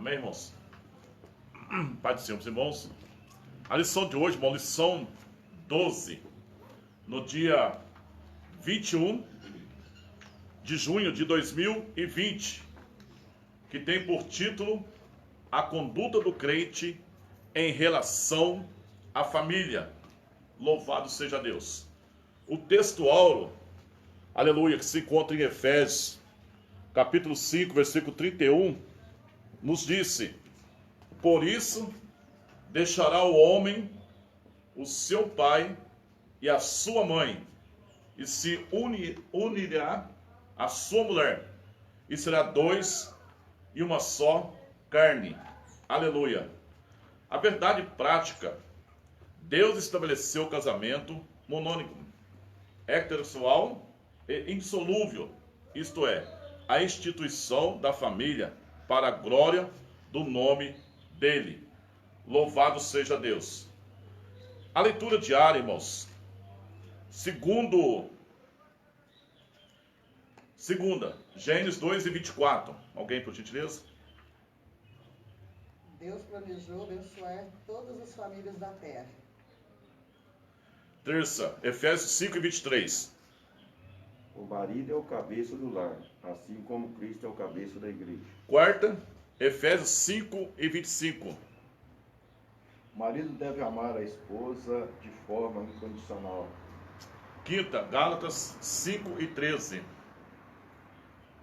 Amém, irmãos? Pai do Senhor, meus irmãos. A lição de hoje, irmão, lição 12. No dia 21 de junho de 2020. Que tem por título a conduta do crente em relação à família. Louvado seja Deus. O texto áureo, aleluia, que se encontra em Efésios, capítulo 5, versículo 31, nos disse: por isso deixará o homem o seu pai e a sua mãe, e se unirá à sua mulher, e será dois e uma só carne. Aleluia. A verdade prática: Deus estabeleceu o casamento monônico, heterossexual e indissolúvel, isto é, a instituição da família para a glória do nome dele. Louvado seja Deus. A leitura diária, irmãos, segunda, Gênesis 2 e 24. Alguém, por gentileza? Deus planejou abençoar todas as famílias da terra. Terça, Efésios 5 e 23. O marido é o cabeça do lar, assim como Cristo é o cabeça da igreja. Quarta, Efésios 5 e 25. O marido deve amar a esposa de forma incondicional. Quinta, Gálatas 5 e 13.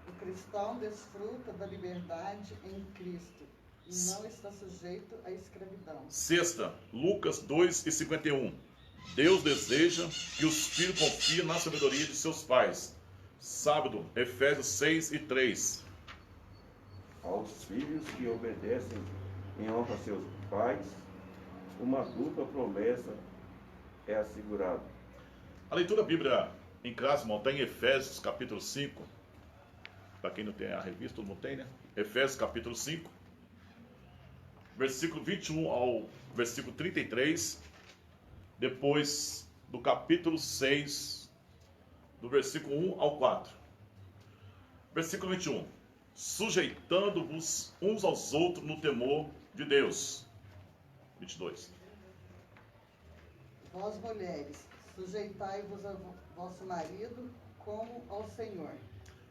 O cristão desfruta da liberdade em Cristo e não está sujeito à escravidão. Sexta, Lucas 2 e 51. Deus deseja que os filhos confiem na sabedoria de seus pais. Sábado, Efésios 6 e 3. Aos filhos que obedecem em honra a seus pais, uma dupla promessa é assegurada. A leitura bíblica em classe, irmão, está em Efésios capítulo 5. Para quem não tem a revista, todo mundo tem, né? Efésios capítulo 5, versículo 21 ao versículo 33. Depois do capítulo 6, do versículo 1 ao 4. Versículo 21. Sujeitando-vos uns aos outros no temor de Deus. 22. Vós, mulheres, sujeitai-vos a vosso marido como ao Senhor.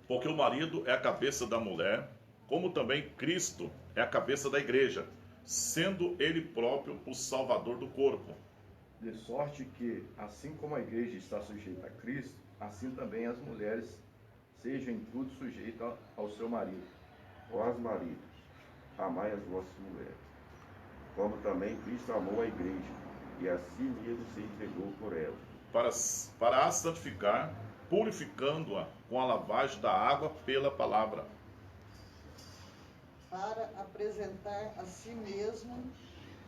Porque o marido é a cabeça da mulher, como também Cristo é a cabeça da igreja, sendo ele próprio o salvador do corpo. De sorte que, assim como a igreja está sujeita a Cristo, assim também as mulheres sejam em tudo sujeitas ao seu marido. Vós, maridos, amai as vossas mulheres, como também Cristo amou a igreja, e a si mesmo se entregou por ela. Para a santificar, purificando-a com a lavagem da água pela palavra. Para apresentar a si mesmo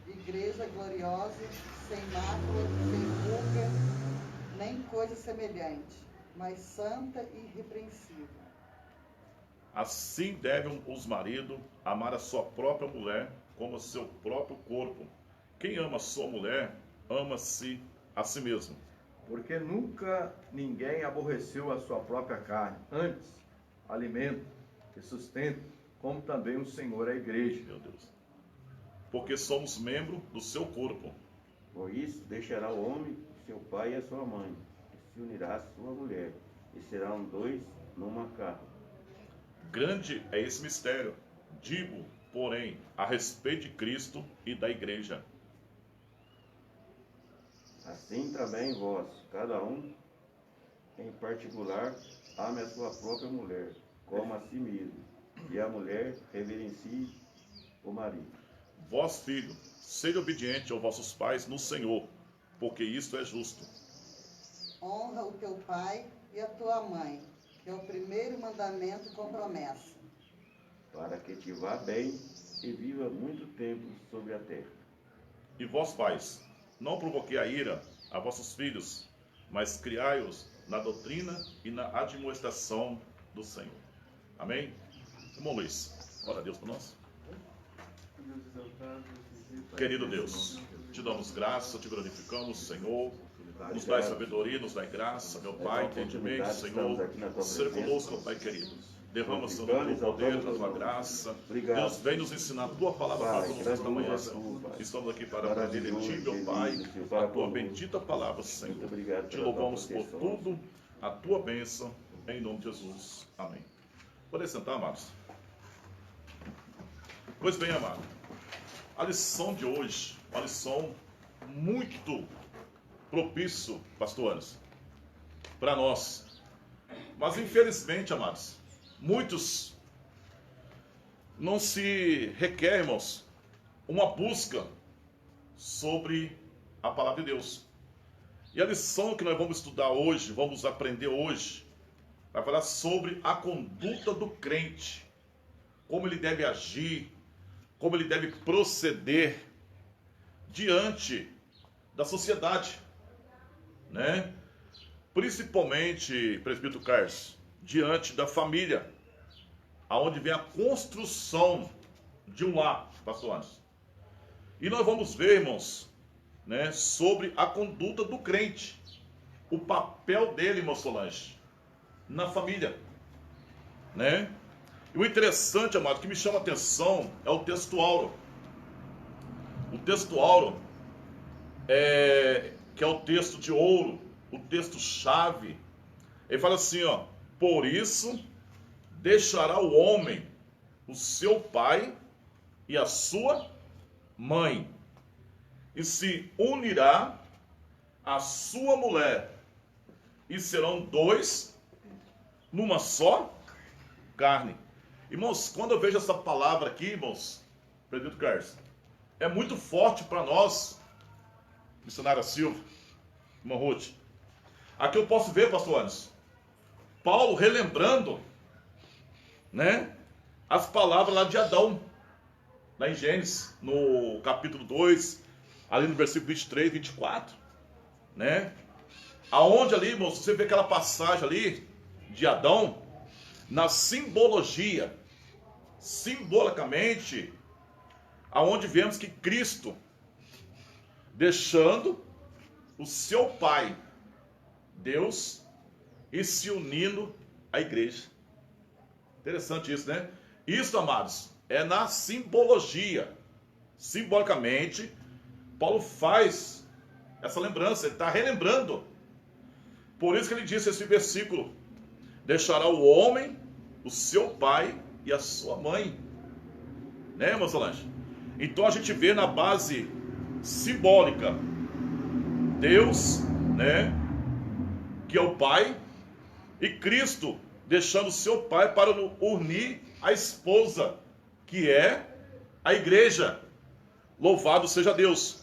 igreja gloriosa, sem mácula, sem ruga, nem coisa semelhante, mas santa e irrepreensível. Assim devem os maridos amar a sua própria mulher como a seu próprio corpo. Quem ama a sua mulher, ama-se a si mesmo. Porque nunca ninguém aborreceu a sua própria carne, antes alimento e sustento, como também o Senhor a igreja. Meu Deus. Porque somos membro do seu corpo. Por isso, deixará o homem seu pai e a sua mãe, e se unirá à sua mulher, e serão dois numa carne. Grande é esse mistério. Digo, porém, a respeito de Cristo e da igreja. Assim também vós, cada um em particular, ame a sua própria mulher, como a si mesmo, e a mulher reverencie o marido. Vós, filho, sede obediente aos vossos pais no Senhor, porque isto é justo. Honra o teu pai e a tua mãe, que é o primeiro mandamento com promessa. Para que te vá bem e viva muito tempo sobre a terra. E vós, pais, não provoquei a ira a vossos filhos, mas criai-os na doutrina e na admoestação do Senhor. Amém? Irmão Luiz, ora a Deus por nós. Querido Deus, te damos graça, te glorificamos, Senhor. Nos dai sabedoria, nos dai graça, meu Pai, entendimento, Senhor. Ser conosco, Pai querido. Derrama, Senhor, glorificando, o teu poder, exaltando a tua teu graça. nome. Obrigado. Deus, vem nos ensinar a tua palavra Pai, para nós grande esta manhã, é Senhor. tu, Pai. Estamos aqui para aprender de ti, Maravilhoso, meu Pai, Senhor, a para tua conosco. bendita palavra, Senhor. Muito obrigado Te pela louvamos tua por proteção. tudo, a tua bênção, em nome de Jesus. Amém. Podem sentar, amados. Pois bem, amado, a lição de hoje, uma lição muito propício, pastores, para nós. Mas infelizmente, amados, muitos não se requer, irmãos, uma busca sobre a palavra de Deus. E a lição que nós vamos estudar hoje, vamos aprender hoje, vai falar sobre a conduta do crente, como ele deve agir, como ele deve proceder diante da sociedade, né? Principalmente, presbítero Carlos, diante da família, aonde vem a construção de um lar, pastor Anderson. E nós vamos ver, irmãos, né, sobre a conduta do crente, o papel dele, irmão Solange, na família, né? E o interessante, amado, que me chama a atenção é o texto áureo. O texto áureo que é o texto de ouro, o texto chave. Ele fala assim, ó: por isso deixará o homem o seu pai e a sua mãe, e se unirá à sua mulher, e serão dois numa só carne. Irmãos, quando eu vejo essa palavra aqui, irmãos, presbítero Carlos, é muito forte para nós, missionária Silva, irmã Ruth. Aqui eu posso ver, pastor Anderson, Paulo relembrando, né, as palavras lá de Adão, lá em Gênesis, no capítulo 2, ali no versículo 23, 24, né? Aonde ali, irmãos, você vê aquela passagem ali de Adão, na simbologia, simbolicamente, aonde vemos que Cristo, deixando o seu Pai, Deus, e se unindo à igreja. Interessante isso, né? Isso, amados, é na simbologia. Simbolicamente, Paulo faz essa lembrança, ele está relembrando. Por isso que ele disse esse versículo: deixará o homem o seu pai e a sua mãe. Né, irmã Solange? Então a gente vê na base simbólica Deus, né, que é o Pai, e Cristo deixando o seu Pai para unir a esposa, que é a igreja. Louvado seja Deus.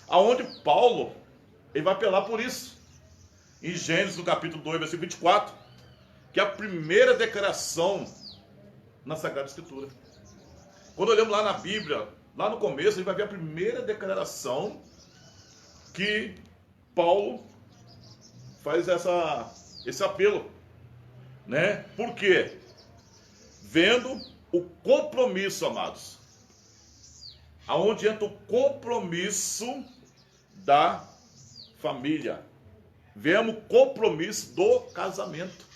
Aonde Paulo, ele vai apelar por isso. Em Gênesis, no capítulo 2, versículo 24, que é a primeira declaração na Sagrada Escritura. Quando olhamos lá na Bíblia, lá no começo, a gente vai ver a primeira declaração que Paulo faz esse apelo, né? Por quê? Vendo o compromisso, amados, aonde entra o compromisso da família. Vemos o compromisso do casamento,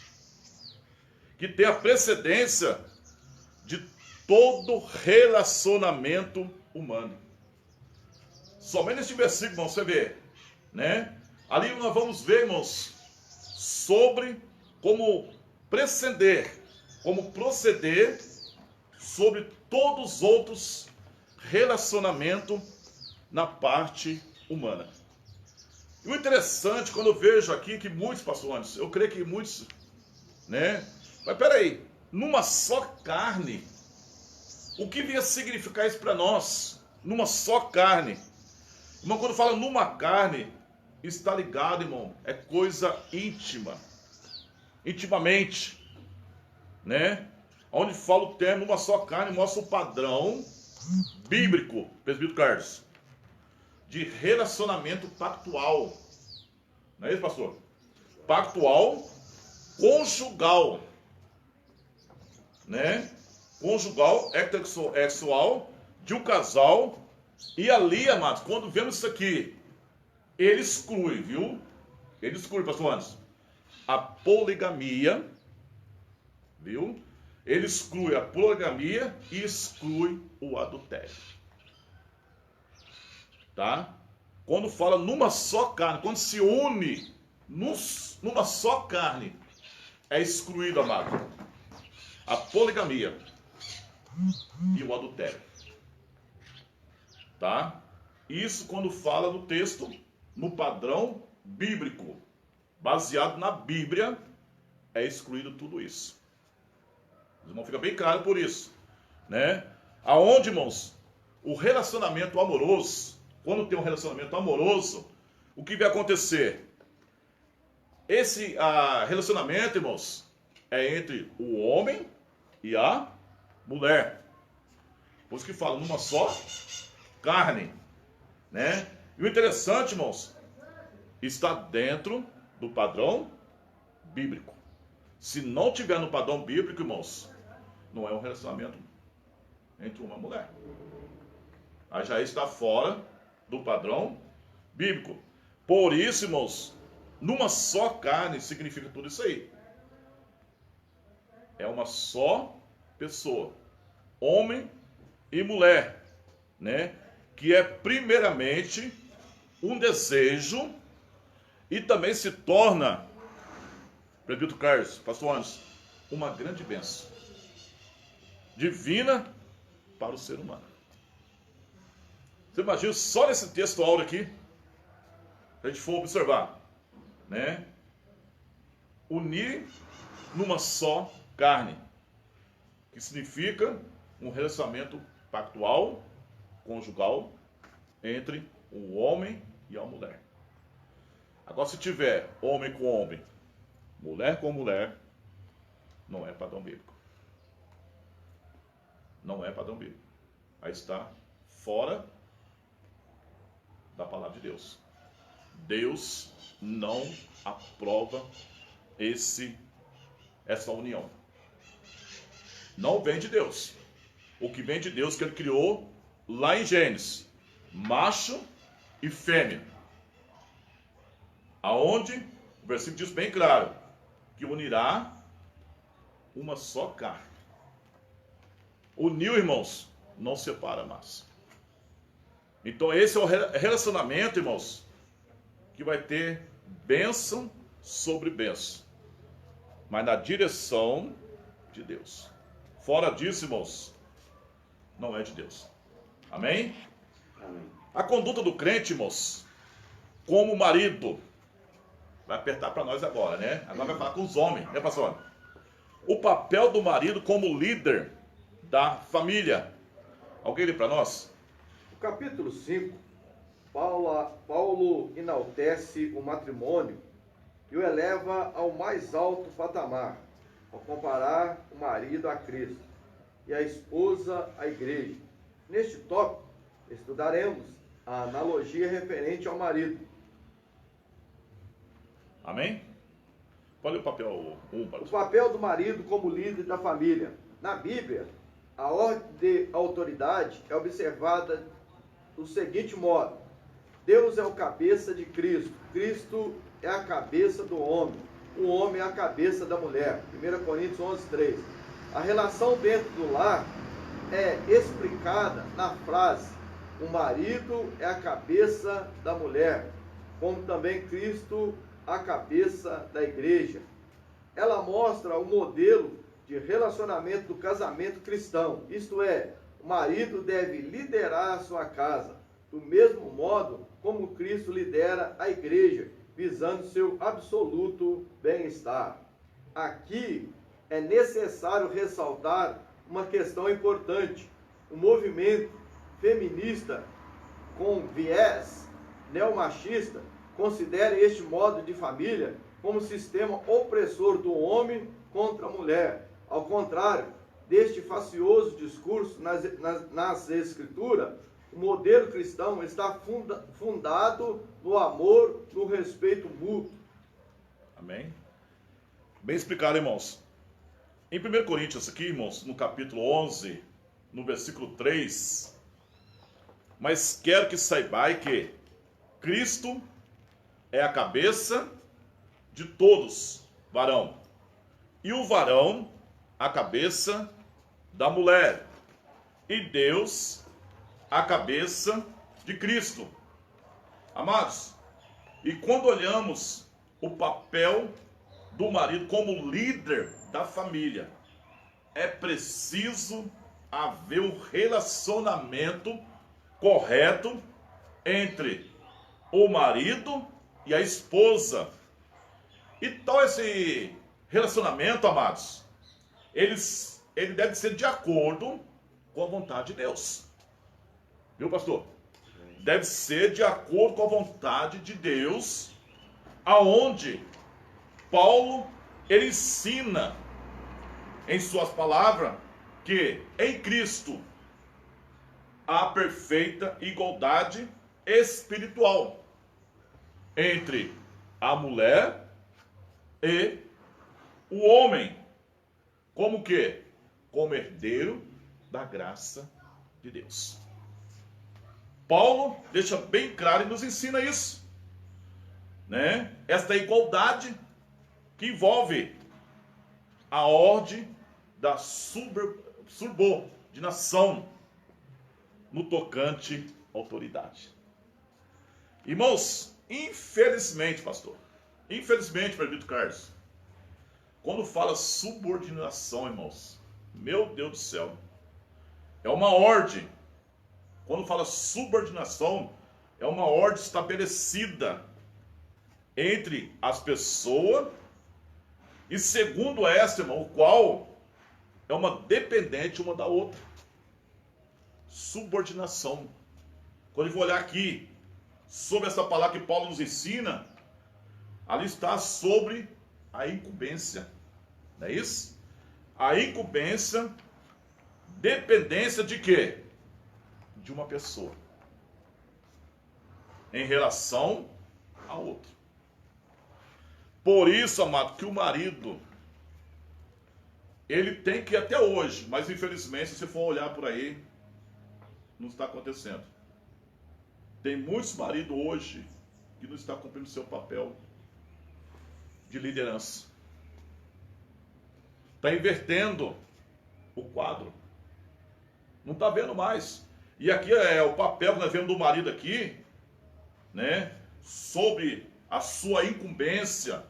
que tem a precedência de todo relacionamento humano. Somente neste versículo, irmãos, você vê, né? Ali nós vamos ver, irmãos, sobre como proceder sobre todos os outros relacionamentos na parte humana. E o interessante, quando eu vejo aqui que muitos pastores, eu creio que muitos, né? Mas peraí, numa só carne, o que vinha significar isso para nós? Numa só carne. Irmão, quando fala numa carne, está ligado, irmão, é coisa íntima. Intimamente, né? Onde fala o termo uma só carne, mostra o padrão bíblico, presbítero Carlos, de relacionamento pactual. Não é isso, pastor? Pactual, conjugal, né? Conjugal, heterossexual, de um casal. E ali, amados, quando vemos isso aqui, ele exclui, viu? Ele exclui, pastor Anderson, a poligamia, viu? ele exclui a poligamia e exclui o adultério. Tá? Quando fala numa só carne, quando se une numa só carne, é excluído, amado, a poligamia e o adultério. Tá? Isso quando fala no texto, no padrão bíblico, baseado na Bíblia, é excluído tudo isso. Os irmãos, fica bem claro por isso, né? Aonde, irmãos, o relacionamento amoroso, quando tem um relacionamento amoroso, o que vai acontecer? Esse relacionamento, irmãos, é entre o homem e a mulher. Por isso que fala numa só carne, né? E o interessante, irmãos, está dentro do padrão bíblico. Se não tiver no padrão bíblico, irmãos, não é um relacionamento entre uma mulher. Aí já está fora do padrão bíblico. Por isso, irmãos, numa só carne significa tudo isso aí. É uma só pessoa, homem e mulher, né? Que é primeiramente um desejo e também se torna, Presbítero Carlos, Pastor Anderson, uma grande bênção divina para o ser humano. Você imagina só nesse texto áureo aqui, se a gente for observar, né? Unir numa só carne, que significa um relacionamento pactual, conjugal, entre o homem e a mulher. Agora, se tiver homem com homem, mulher com mulher, não é padrão bíblico. Não é padrão bíblico. Aí está fora da palavra de Deus. Deus não aprova essa união. Não vem de Deus. O que vem de Deus que ele criou lá em Gênesis, macho e fêmea. Aonde o versículo diz bem claro que unirá uma só carne. Uniu, irmãos, não separa mais. Então esse é o relacionamento, irmãos, que vai ter bênção sobre bênção, mas na direção de Deus. Fora disso, irmãos, não é de Deus. Amém? Amém. A conduta do crente, irmãos, como marido, vai apertar para nós agora, né? Agora vai falar com os homens, né, pastor? O papel do marido como líder da família. Alguém lê para nós? No capítulo 5, Paulo enaltece o matrimônio e o eleva ao mais alto patamar, ao comparar o marido a Cristo e a esposa à igreja. Neste tópico, estudaremos a analogia referente ao marido. Amém? Qual é o papel 1, O pastor? papel do marido como líder da família. Na Bíblia, a ordem de autoridade é observada do seguinte modo: Deus é o cabeça de Cristo, Cristo é a cabeça do homem, o homem é a cabeça da mulher. 1 Coríntios 11:3. A relação dentro do lar é explicada na frase: o marido é a cabeça da mulher, como também Cristo a cabeça da igreja. Ela mostra o modelo de relacionamento do casamento cristão, isto é, o marido deve liderar a sua casa, do mesmo modo como Cristo lidera a igreja, visando seu absoluto bem-estar. Aqui é necessário ressaltar uma questão importante: o movimento feminista com viés neomachista considera este modo de família como sistema opressor do homem contra a mulher. Ao contrário deste facioso discurso nas Escrituras, o modelo cristão está fundado no amor, no respeito mútuo. Amém? Bem explicado, irmãos. Em 1 Coríntios aqui, irmãos, no capítulo 11, no versículo 3, mas quero que saibais que Cristo é a cabeça de todos, varão. E o varão a cabeça da mulher e Deus a cabeça de Cristo. Amados, e quando olhamos o papel do marido como líder da família, é preciso haver um relacionamento correto entre o marido e a esposa. E tal esse relacionamento, amados, ele deve ser de acordo com a vontade de Deus. Viu, pastor? Deve ser de acordo com a vontade de Deus, aonde Paulo, ele ensina em suas palavras que em Cristo há perfeita igualdade espiritual entre a mulher e o homem, como que? Como herdeiro da graça de Deus. Paulo deixa bem claro e nos ensina isso, né? Esta igualdade que envolve a ordem da subordinação no tocante à autoridade. Irmãos, infelizmente, pastor, infelizmente, presbítero Carlos, quando fala subordinação, irmãos, meu Deus do céu, é uma ordem. Quando fala subordinação, é uma ordem estabelecida entre as pessoas e segundo esta, irmão, o qual é uma dependente uma da outra. Subordinação. Quando eu vou olhar aqui sobre essa palavra que Paulo nos ensina, ali está sobre a incumbência. Não é isso? A incumbência, dependência de quê? De uma pessoa em relação a outra. Por isso, amado, que o marido, ele tem que até hoje, mas infelizmente, se você for olhar por aí, não está acontecendo. Tem muitos maridos hoje que não estão cumprindo seu papel de liderança. Está invertendo o quadro. Não está vendo mais. E aqui é o papel que nós vemos do marido aqui, né? Sobre a sua incumbência,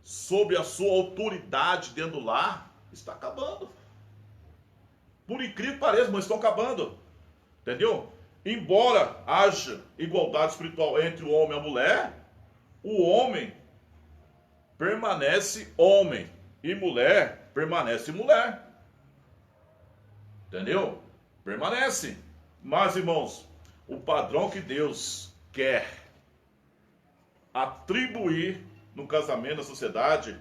sobre a sua autoridade dentro do lar, está acabando. Por incrível que pareça, mas estão acabando. Entendeu? Embora haja igualdade espiritual entre o homem e a mulher, o homem permanece homem e mulher permanece mulher. Entendeu? Permanece. Mas, irmãos, o padrão que Deus quer atribuir no casamento da sociedade,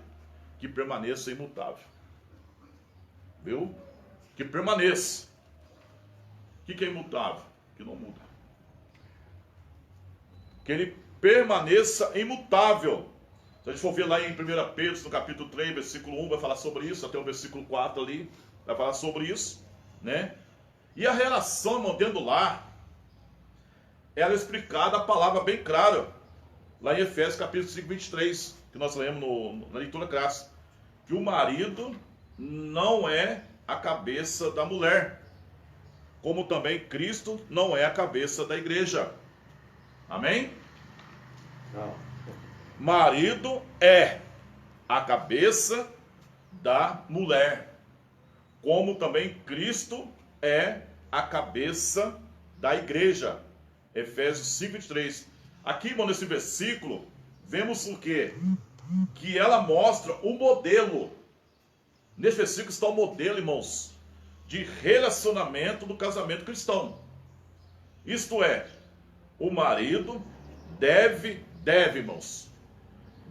que permaneça imutável. Viu? Que permaneça. O que é imutável? Que não muda. Que ele permaneça imutável. Se a gente for ver lá em 1 Pedro, no capítulo 3, versículo 1, vai falar sobre isso, até o versículo 4 ali, vai falar sobre isso, né? E a relação, irmão, dentro do lar, ela é explicada, a palavra bem clara, lá em Efésios capítulo 5, 23, que nós lemos na leitura clássica, que o marido não é a cabeça da mulher, como também Cristo não é a cabeça da igreja. Amém? Não. Marido é a cabeça da mulher, como também Cristo é a cabeça da igreja. Efésios 5, 23. Aqui, irmão, nesse versículo, vemos o quê? Que ela mostra o modelo. Nesse versículo está o modelo, irmãos, de relacionamento do casamento cristão. Isto é, o marido deve, irmãos,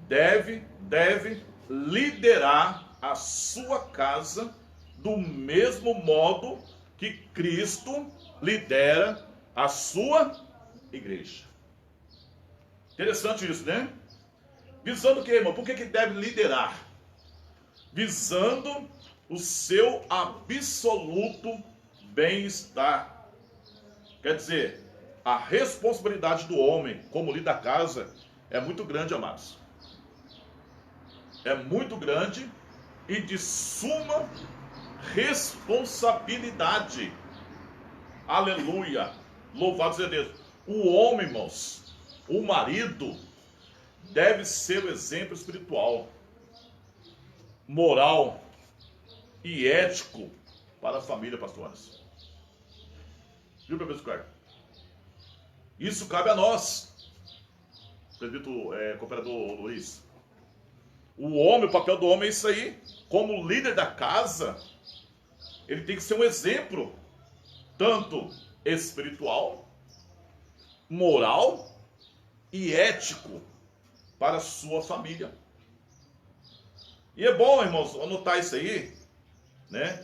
deve liderar a sua casa do mesmo modo que Cristo lidera a sua igreja. Interessante isso, né? Visando o que, irmão? Por que deve liderar? Visando o seu absoluto bem-estar. Quer dizer, a responsabilidade do homem como líder da casa é muito grande, amados. É muito grande e de suma responsabilidade. Aleluia! Louvado seja Deus. O homem, irmãos, o marido, deve ser o exemplo espiritual, moral e ético para a família, pastores. Viu, professor? Isso cabe a nós, presbítero, cooperador Luiz. O homem, o papel do homem é isso aí. Como líder da casa, ele tem que ser um exemplo, tanto espiritual, moral e ético para a sua família. E é bom, irmãos, anotar isso aí, né?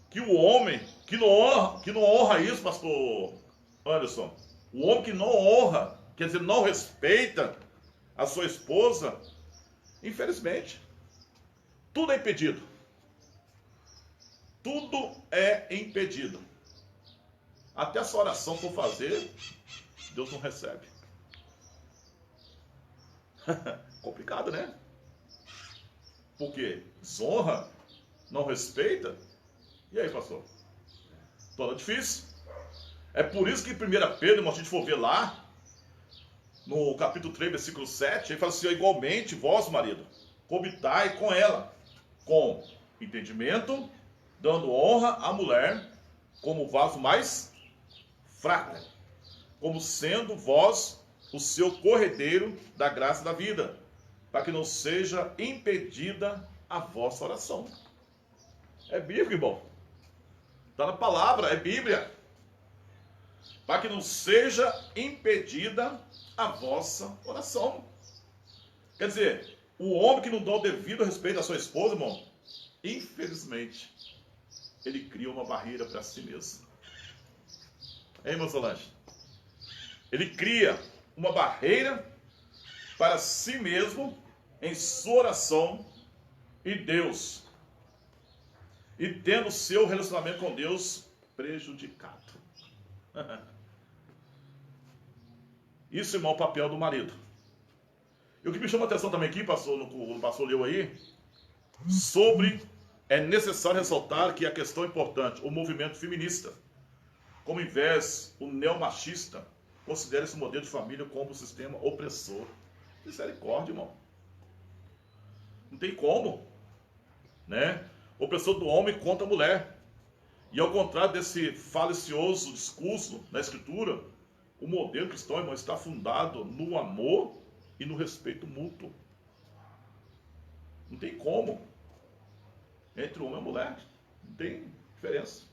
Que o homem que não honra isso, pastor Anderson, o homem que não honra, quer dizer, não respeita a sua esposa, infelizmente, tudo é impedido. Tudo é impedido. Até essa oração for fazer, Deus não recebe. Complicado, né? Porque desonra, não respeita. E aí, pastor? Torna difícil. É por isso que em 1 Pedro, se a gente for ver lá, no capítulo 3, versículo 7, ele fala assim: igualmente, vós, marido, coabitai com ela, com entendimento, dando honra à mulher, como vaso mais fraco, como sendo vós o seu corredeiro da graça da vida, para que não seja impedida a vossa oração. É bíblico, irmão. Está na palavra, é Bíblia. Para que não seja impedida a vossa oração. Quer dizer, o homem que não dá o devido respeito à sua esposa, irmão, infelizmente, ele cria uma barreira para si mesmo. Hein, irmão Solange? Ele cria uma barreira para si mesmo em sua oração e Deus. E tendo seu relacionamento com Deus prejudicado. Isso, irmão, é o papel do marido. E o que me chama a atenção também aqui, pastor, o pastor leu aí, é necessário ressaltar que a questão é importante, o movimento feminista, como em vez o neomachista, considera esse modelo de família como um sistema opressor. Misericórdia, irmão. Não tem como, né? Opressor do homem contra a mulher. E ao contrário desse falicioso discurso na Escritura, o modelo cristão, irmão, está fundado no amor e no respeito mútuo. Não tem como. Entre o homem e a mulher, não tem diferença.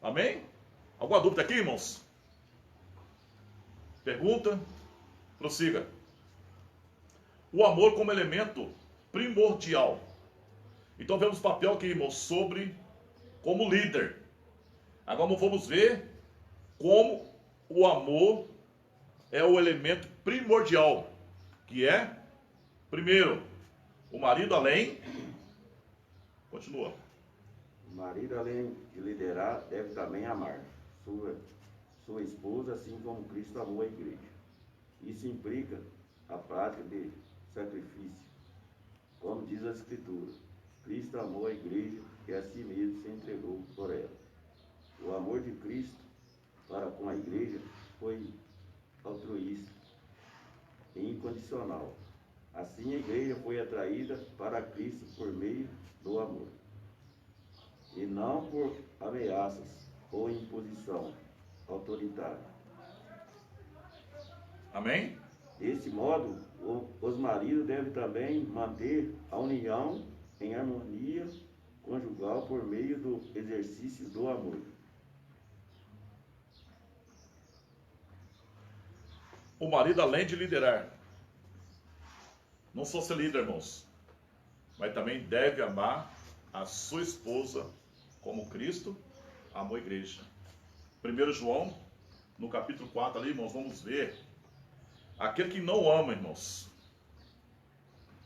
Amém? Alguma dúvida aqui, irmãos? Pergunta? Prossiga. O amor como elemento primordial. Então vemos o papel aqui, irmãos, sobre como líder. Agora vamos ver como o amor é o elemento primordial, que é, primeiro, o marido além. Continua. O marido, além de liderar, deve também amar sua esposa, assim como Cristo amou a igreja. Isso implica a prática de sacrifício. Como diz a Escritura, Cristo amou a igreja e a si mesmo se entregou por ela. O amor de Cristo para com a igreja foi altruísta e incondicional. Assim, a igreja foi atraída para Cristo por meio do amor, e não por ameaças ou imposição autoritária. Amém? Desse modo, os maridos devem também manter a união em harmonia conjugal por meio do exercício do amor. O marido, além de liderar, não só ser líder, irmãos, mas também deve amar a sua esposa como Cristo amou a igreja. 1 João, no capítulo 4 ali, irmãos, vamos ver. Aquele que não ama, irmãos,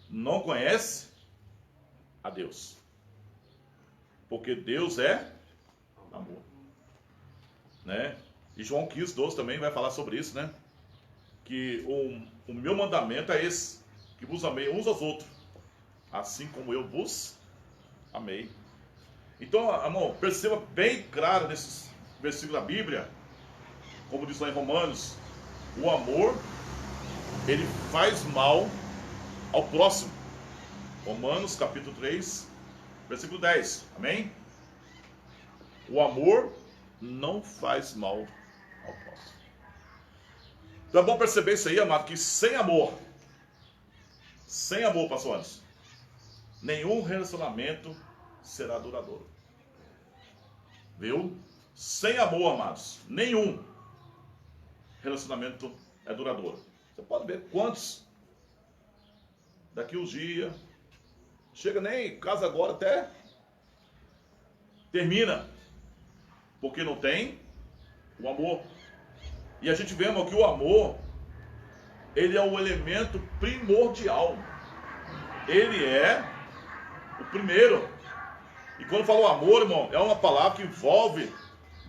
não conhece a Deus. Porque Deus é amor. Né? E João 15:12 também vai falar sobre isso, né? Que o meu mandamento é esse, que vos amei uns aos outros, assim como eu vos amei. Então, irmão, perceba bem claro nesses versículos da Bíblia, como diz lá em Romanos, o amor, ele faz mal ao próximo. Romanos capítulo 3, versículo 10. Amém? O amor não faz mal ao próximo. Então é bom perceber isso aí, amado, que sem amor, pastor Anderson, nenhum relacionamento será duradouro. Viu? Sem amor, amados, nenhum relacionamento é duradouro. Você pode ver quantos daqui uns dias chega nem casa agora até termina, porque não tem o amor. E a gente vê, irmão, que o amor, ele é o elemento primordial. Ele é o primeiro. E quando fala o amor, irmão, é uma palavra que envolve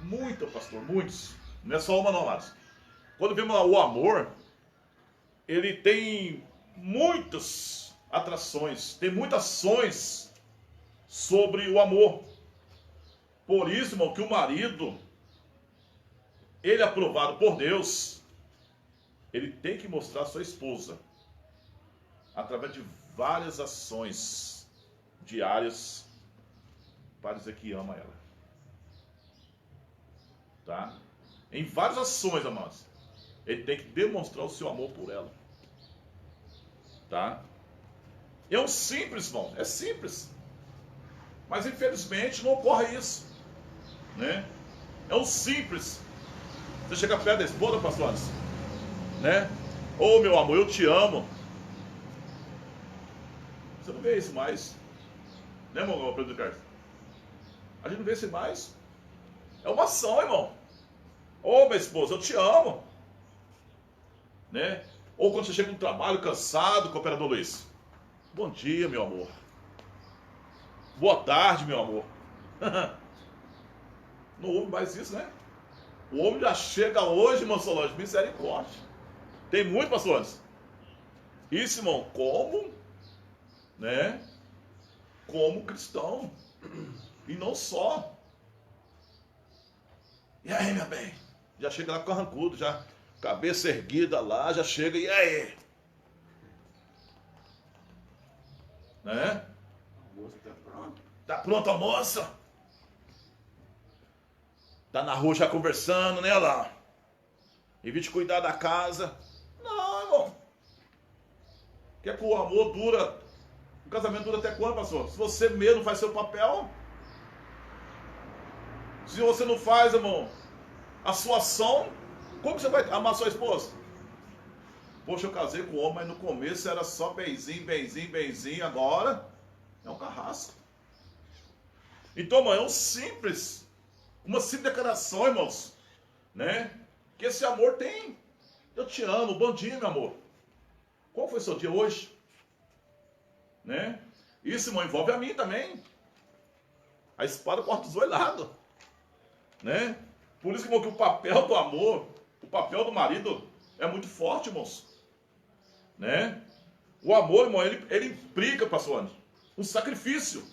muito, pastor, muitos. Não é só uma não, amados. Quando vemos o amor, ele tem muitas atrações, tem muitas ações sobre o amor. Por isso, irmão, que o marido, ele é aprovado por Deus, ele tem que mostrar a sua esposa através de várias ações diárias para dizer que ama ela. Tá? Em várias ações, amados, ele tem que demonstrar o seu amor por ela. Tá? É um simples, irmão, é simples. Mas infelizmente não ocorre isso, né? É um simples. Você chega perto da esposa, pastor Anderson, né? Ô, meu amor, eu te amo. Você não vê isso mais, né, irmão Pedro Carlos? A gente não vê isso mais. É uma ação, irmão. Ô, minha esposa, eu te amo, né? Ou quando você chega no trabalho cansado, cooperador Luiz, bom dia, meu amor. Boa tarde, meu amor. Não houve mais isso, né? O homem já chega hoje, irmão Solange, misericórdia. Tem muito, pastores. Isso, irmão, como, né? Como cristão. E não só. E aí, meu bem? Já chega lá carrancudo, já cabeça erguida lá, já chega, e aí? Né? O almoço tá pronto. Tá pronto, almoço? Tá na rua já conversando, né, lá? Em vez de cuidar da casa. Não, irmão. Quer que o amor dura, o casamento dura até quando, pastor? Se você mesmo faz seu papel, se você não faz, irmão, a sua ação, como você vai amar sua esposa? Poxa, eu casei com o homem, mas no começo era só benzinho, benzinho, benzinho, agora é um carrasco. Então, irmão, é um simples, uma simples declaração, irmãos, né? Que esse amor tem. Eu te amo, bom dia, meu amor. Qual foi o seu dia hoje? Né? Isso, irmão, envolve a mim também. A espada corta os dois lados, né? Por isso, irmão, que o papel do amor, o papel do marido é muito forte, irmãos, né? O amor, irmão, ele implica, pastor Andy, um sacrifício.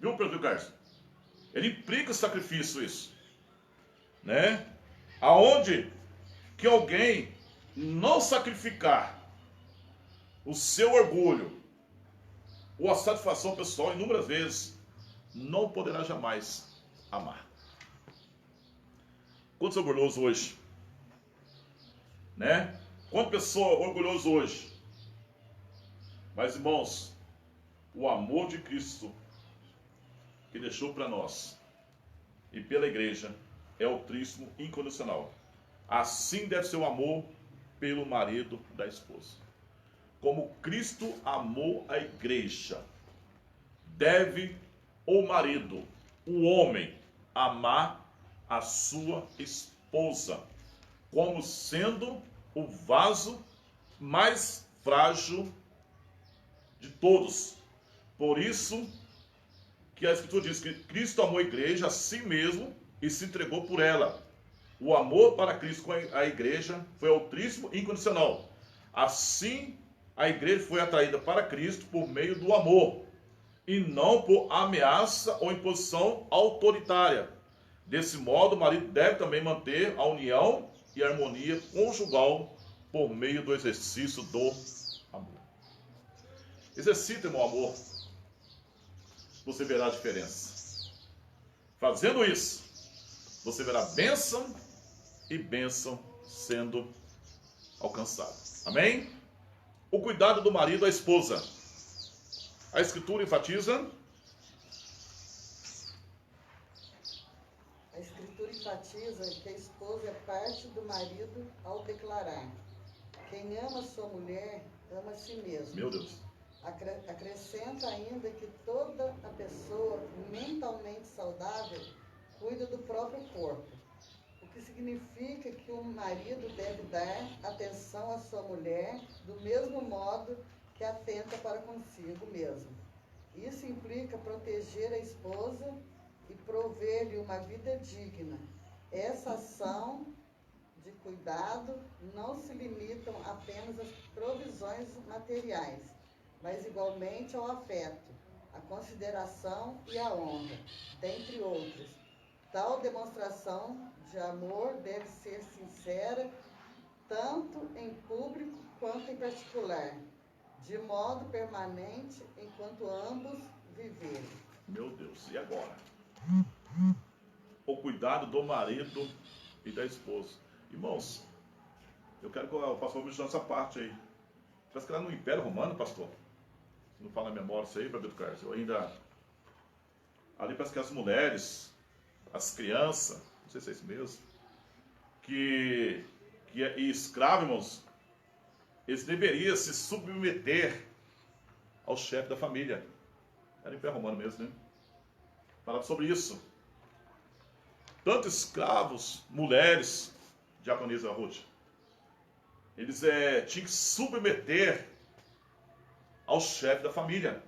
Viu, Pedro Carlos? Ele implica o sacrifício, isso, né? Aonde que alguém não sacrificar o seu orgulho ou a satisfação pessoal inúmeras vezes, não poderá jamais amar. Quantos orgulhosos hoje? Né? Quantas pessoas orgulhosas hoje? Mas, irmãos, o amor de Cristo que deixou para nós e pela igreja é altruísmo incondicional. Assim deve ser o amor pelo marido da esposa. Como Cristo amou a igreja, deve o marido, o homem, amar a sua esposa, como sendo o vaso mais frágil de todos. Por isso que a Escritura diz que Cristo amou a igreja a si mesmo e se entregou por ela. O amor para Cristo com a igreja foi altruísmo incondicional. Assim a igreja foi atraída para Cristo por meio do amor, e não por ameaça ou imposição autoritária. Desse modo, o marido deve também manter a união e a harmonia conjugal por meio do exercício do amor. Exercite, meu amor, você verá a diferença. Fazendo isso, você verá bênção e bênção sendo alcançada. Amém? O cuidado do marido à esposa. A Escritura enfatiza. A Escritura enfatiza que a esposa é parte do marido ao declarar: quem ama sua mulher, ama a si mesmo. Meu Deus. Acrescenta ainda que toda a pessoa mentalmente saudável cuida do próprio corpo, o que significa que o marido deve dar atenção à sua mulher do mesmo modo que atenta para consigo mesmo. Isso implica proteger a esposa e prover-lhe uma vida digna. Essa ação de cuidado não se limitam apenas às provisões materiais, mas igualmente ao afeto, à consideração e à honra, dentre outros. Tal demonstração de amor deve ser sincera, tanto em público quanto em particular, de modo permanente enquanto ambos viverem. Meu Deus, e agora? O cuidado do marido e da esposa. Irmãos, eu quero que o pastor me chame essa parte aí. Parece que lá no Império Romano, pastor, se não fala na memória isso aí, Beto Carlos, eu ainda... Ali parece que as mulheres, as crianças, não sei se é isso mesmo, que é escravo, irmãos, eles deveriam se submeter ao chefe da família. Era o Império Romano mesmo, né? Falava sobre isso. Tanto escravos, mulheres, diaconisa Ruth, eles tinham que submeter ao chefe da família.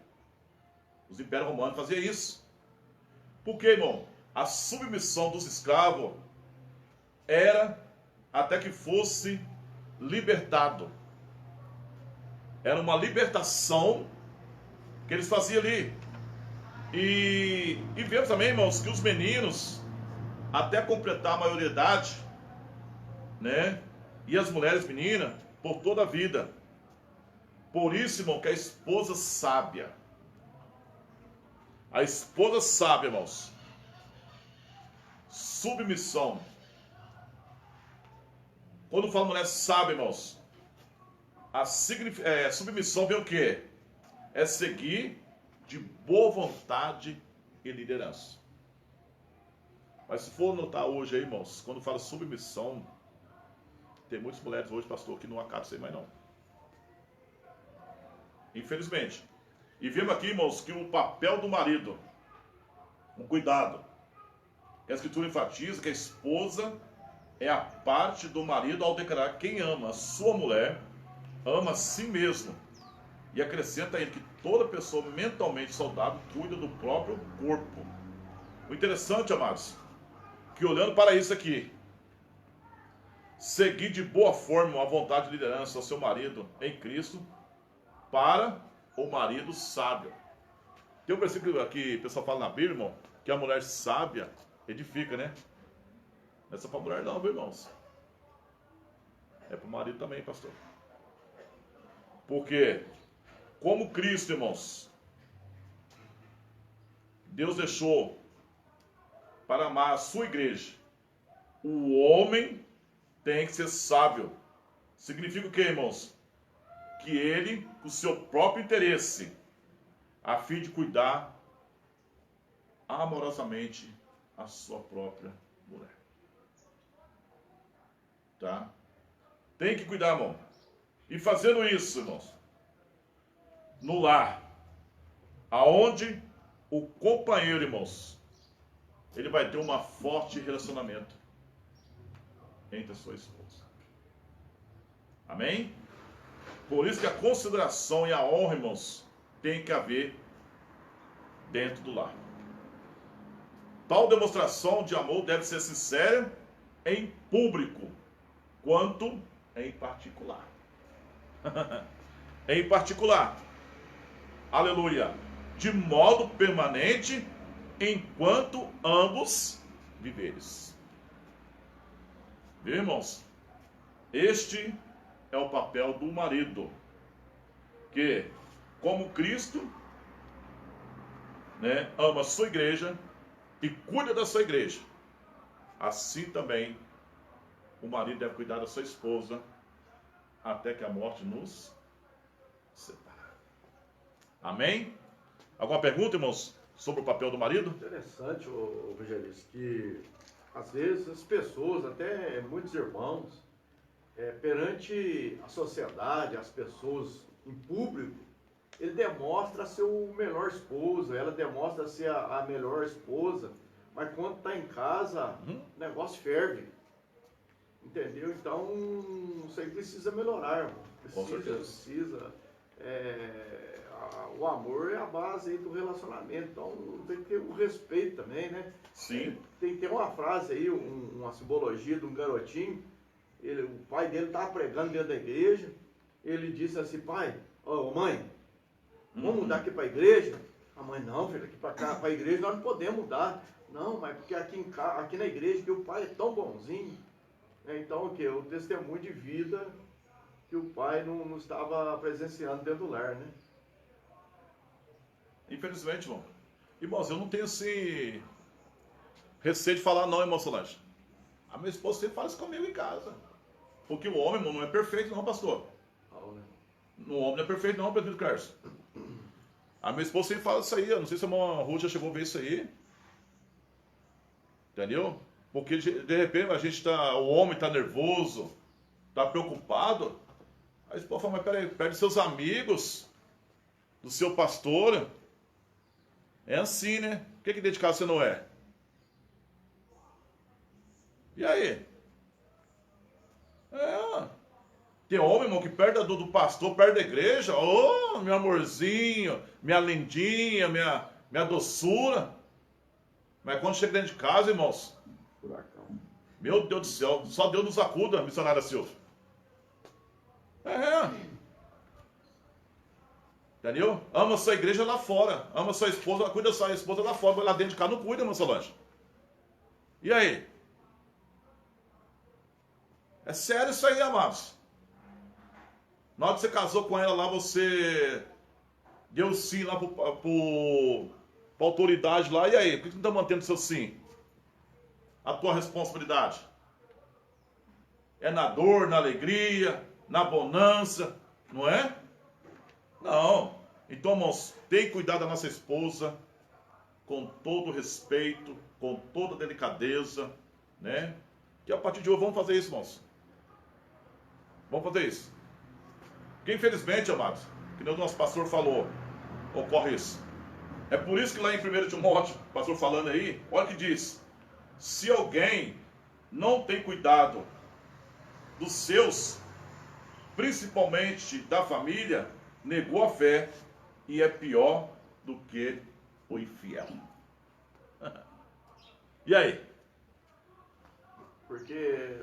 Os impérios romanos faziam isso. Por quê, irmão? A submissão dos escravos era até que fosse libertado. Era uma libertação que eles faziam ali. E vemos também, irmãos, que os meninos, até completar a maioridade, né? E as mulheres meninas, por toda a vida. Por isso, irmão, que a esposa sábia, irmãos, submissão. Quando fala mulher sábia, irmãos, a submissão vem o quê? É seguir de boa vontade e liderança. Mas se for notar hoje aí, irmãos, quando fala submissão, tem muitas mulheres hoje, pastor, que não acabam isso aí mais não. Infelizmente. E vemos aqui, irmãos, que o papel do marido, um cuidado, que a Escritura enfatiza que a esposa é a parte do marido ao declarar: quem ama a sua mulher, ama a si mesmo. E acrescenta ainda que toda pessoa mentalmente saudável cuida do próprio corpo. O interessante, amados, que olhando para isso aqui, seguir de boa forma a vontade de liderança ao seu marido em Cristo, para o marido sábio. Tem um versículo aqui, o pessoal fala na Bíblia, irmão, que a mulher sábia edifica, né? Não é só para a mulher não, viu, irmãos? É para o marido também, pastor. Porque, como Cristo, irmãos, Deus deixou para amar a sua igreja, o homem tem que ser sábio. Significa o que, irmãos? Que ele, com o seu próprio interesse, a fim de cuidar amorosamente a sua própria mulher. Tá? Tem que cuidar, irmão. E fazendo isso, irmãos, no lar, aonde o companheiro, irmãos, ele vai ter um forte relacionamento entre a sua esposa. Amém? Por isso que a consideração e a honra, irmãos, tem que haver dentro do lar. Tal demonstração de amor deve ser sincera em público, quanto em particular. em particular. Aleluia. De modo permanente, enquanto ambos viveres. Viu, irmãos? Este é o papel do marido, que, como Cristo, né, ama a sua igreja e cuida da sua igreja. Assim também, o marido deve cuidar da sua esposa, até que a morte nos separe. Amém? Alguma pergunta, irmãos, sobre o papel do marido? Interessante, ô evangelista, que às vezes as pessoas, até muitos irmãos, perante a sociedade, as pessoas em público, ele demonstra ser o melhor esposo, ela demonstra ser a melhor esposa, mas quando está em casa, o negócio ferve. Entendeu? Então, isso aí precisa melhorar, irmão. Com certeza. Precisa. O amor é a base aí do relacionamento, então tem que ter o respeito também, né? Sim. Tem uma frase aí, uma simbologia de um garotinho, o pai dele estava pregando dentro da igreja, ele disse assim, pai, mãe, vamos mudar aqui para a igreja? A mãe, não, filho, aqui para a igreja nós não podemos mudar. Não, mas porque aqui na igreja que o pai é tão bonzinho. Então, o que? O testemunho de vida que o pai não estava presenciando dentro do lar, né? Infelizmente, irmão. Irmãos, eu não tenho esse receio de falar não, irmão Solange. A minha esposa sempre fala isso comigo em casa. Porque o homem, irmão, não é perfeito não, pastor. O homem não é perfeito não, Pedro Carlos. A minha esposa sempre fala isso aí. Eu não sei se a irmã Ruth já chegou a ver isso aí. Entendeu? Porque de repente o homem está nervoso, está preocupado. Aí a esposa fala, mas peraí, perde seus amigos, do seu pastor. É assim, né? Por que dentro de casa você não é? E aí? Tem homem, irmão, que perde do pastor, perde da igreja. Ô, meu amorzinho, minha lindinha, minha doçura. Mas quando chega dentro de casa, irmãos, Furacão. meu Deus do céu, só Deus nos acuda, missionária Silva. Entendeu? Ama sua igreja lá fora. Ama sua esposa, cuida da sua esposa lá fora. Mas lá dentro de casa não cuida, irmã Solange. E aí? É sério isso aí, amados. Na hora que você casou com ela lá, você deu sim lá pra autoridade lá. E aí? Por que você não está mantendo seu sim? A tua responsabilidade. É na dor, na alegria, na bonança, não é? Não. Então, irmãos, tem que cuidar da nossa esposa com todo respeito, com toda delicadeza, né? Que a partir de hoje vamos fazer isso, irmãos. Vamos fazer isso. Porque infelizmente, amados, que nem o nosso pastor falou, ocorre isso. É por isso que lá em 1 Timóteo, o pastor falando aí, olha o que diz. Se alguém não tem cuidado dos seus, principalmente da família, negou a fé e é pior do que o infiel. E aí? Porque,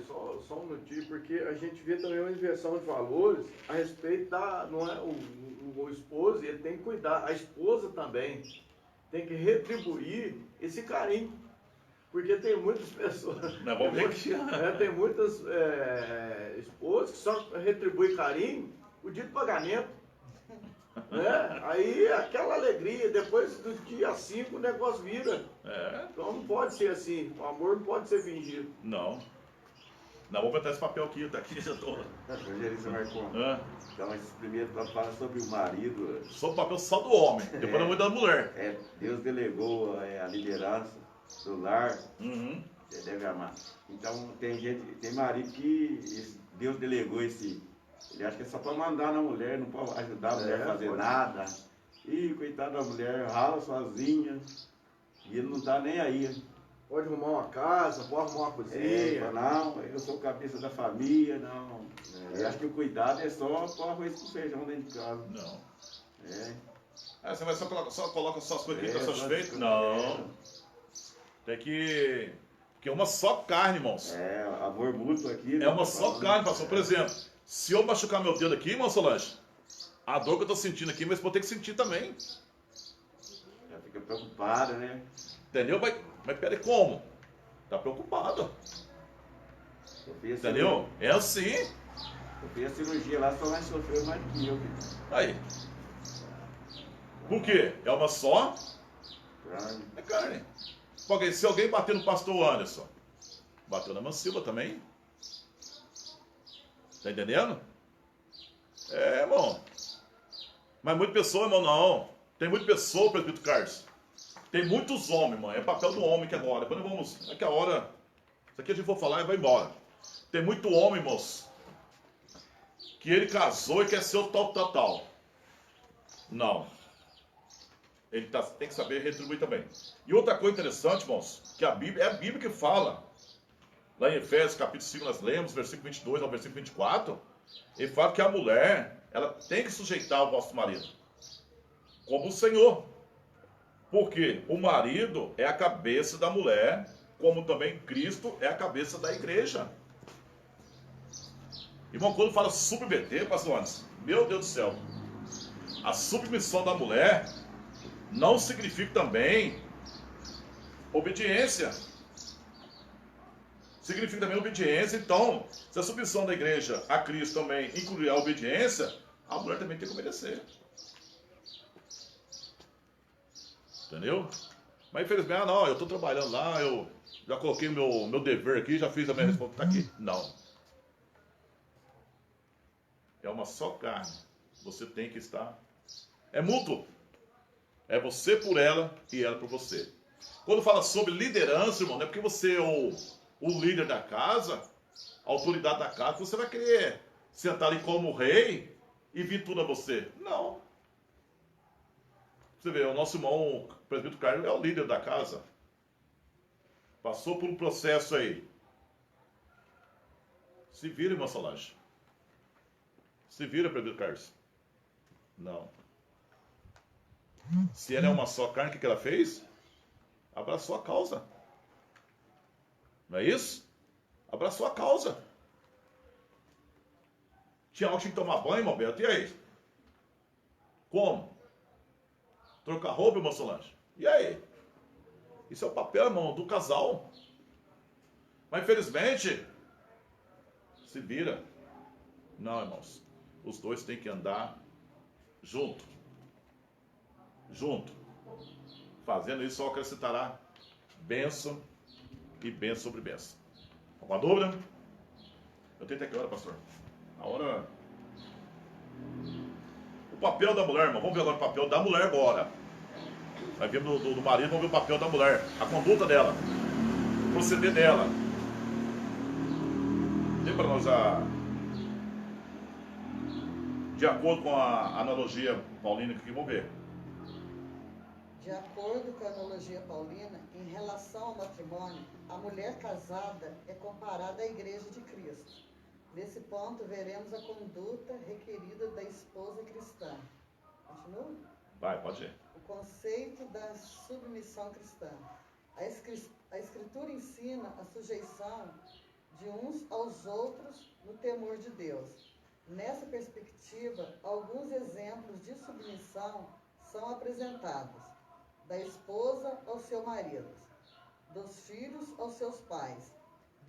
só um minutinho, porque a gente vê também uma inversão de valores a respeito da, não é, o esposo, ele tem que cuidar, a esposa também tem que retribuir esse carinho, porque tem muitas pessoas, tem muitas esposas que só retribuem carinho o dia do pagamento, né? Aí aquela alegria, depois do dia 5 o negócio vira. Então não pode ser assim, o amor não pode ser fingido. Não. Não, vou botar esse papel aqui, tá aqui, já tô. Evangelista Marcon. Então, esse primeiro fala sobre o marido. Só o papel só do homem, depois eu vou da mulher. Deus delegou a liderança do lar. Você deve amar. Então, tem marido que Deus delegou esse. Ele acha que é só para mandar na mulher, não pode ajudar a mulher a fazer nada. E coitada da mulher, rala sozinha. E ele não está nem aí. Pode arrumar uma casa, pode arrumar uma cozinha. Não, eu sou cabeça da família, não. Eu acho que o cuidado é só com arroz com feijão dentro de casa. Não. Você vai só coloca só as coisas que estão satisfeitas? Não. Tem que... Porque é uma só carne, irmãos. Amor mútuo aqui. É uma só carne, pastor. Por exemplo, Se eu machucar meu dedo aqui, irmão Solange, a dor que eu tô sentindo aqui, mas vou ter que sentir também. Já fica preocupado, né? Entendeu? Mas peraí, como? Tá preocupado. Eu fiz Entendeu? É assim. Eu fiz a cirurgia lá, só vai sofrer mais do que eu. Aí. Por quê? É uma só? Carne. É carne. Porque se alguém bater no pastor Anderson, bateu na Mancila também. Tá entendendo? É, irmão. Mas muita pessoa, irmão, não. Tem muita pessoa, presbítero Carlos. Tem muitos homens, mano. É papel do homem que agora. Depois nós vamos. É que a hora. Isso aqui a gente for falar e vai embora. Tem muito homem, moço, que ele casou e quer ser o tal. Não. Ele tem que saber retribuir também. E outra coisa interessante, irmãos, que a Bíblia, é a Bíblia que fala, lá em Efésios, capítulo 5, nós lemos, versículo 22 ao versículo 24, ele fala que a mulher, ela tem que sujeitar o vosso marido, como o Senhor. Porque o marido é a cabeça da mulher, como também Cristo é a cabeça da igreja. Irmão, quando fala submeter, pastor Anderson, meu Deus do céu, a submissão da mulher não significa também obediência. Significa também obediência. Então, se a submissão da igreja a Cristo também incluir a obediência, a mulher também tem que obedecer. Entendeu? Mas infelizmente, não, eu estou trabalhando lá, eu já coloquei meu dever aqui, já fiz a minha resposta, tá aqui. Não. É uma só carne. Você tem que estar. É mútuo. É você por ela e ela por você. Quando fala sobre liderança, irmão, não é porque você é o líder da casa, a autoridade da casa, você vai querer sentar ali como rei e vir tudo a você. Não. Você vê, o nosso irmão, o presbítero Carlos, é o líder da casa. Passou por um processo aí. Se vira, irmã Solange. Se vira, presbítero Carlos. Não. Se ela é uma só carne, o que ela fez? Abraçou a causa. Não é isso? Abraçou a causa. Tinha algo que tinha que tomar banho, irmão Beto. E aí? Como? Trocar roupa, irmão Solange? E aí? Isso é o papel, irmão, do casal. Mas infelizmente, se vira. Não, irmãos. Os dois têm que andar junto. Junto. Fazendo isso, só acrescentará bênção e bênção sobre bênção. Alguma dúvida? Eu tenho até que hora, pastor? A hora. O papel da mulher, irmão. Vamos ver agora o papel da mulher agora. Vai ver do marido, vamos ver o papel da mulher. A conduta dela. O proceder dela. Tem para nós de acordo com a analogia paulina aqui, vamos ver. De acordo com a analogia paulina, em relação ao matrimônio, a mulher casada é comparada à igreja de Cristo. Nesse ponto, veremos a conduta requerida da esposa cristã. Continua? Vai, pode ir. O conceito da submissão cristã. A Escritura ensina a sujeição de uns aos outros no temor de Deus. Nessa perspectiva, alguns exemplos de submissão são apresentados: da esposa ao seu marido, dos filhos aos seus pais,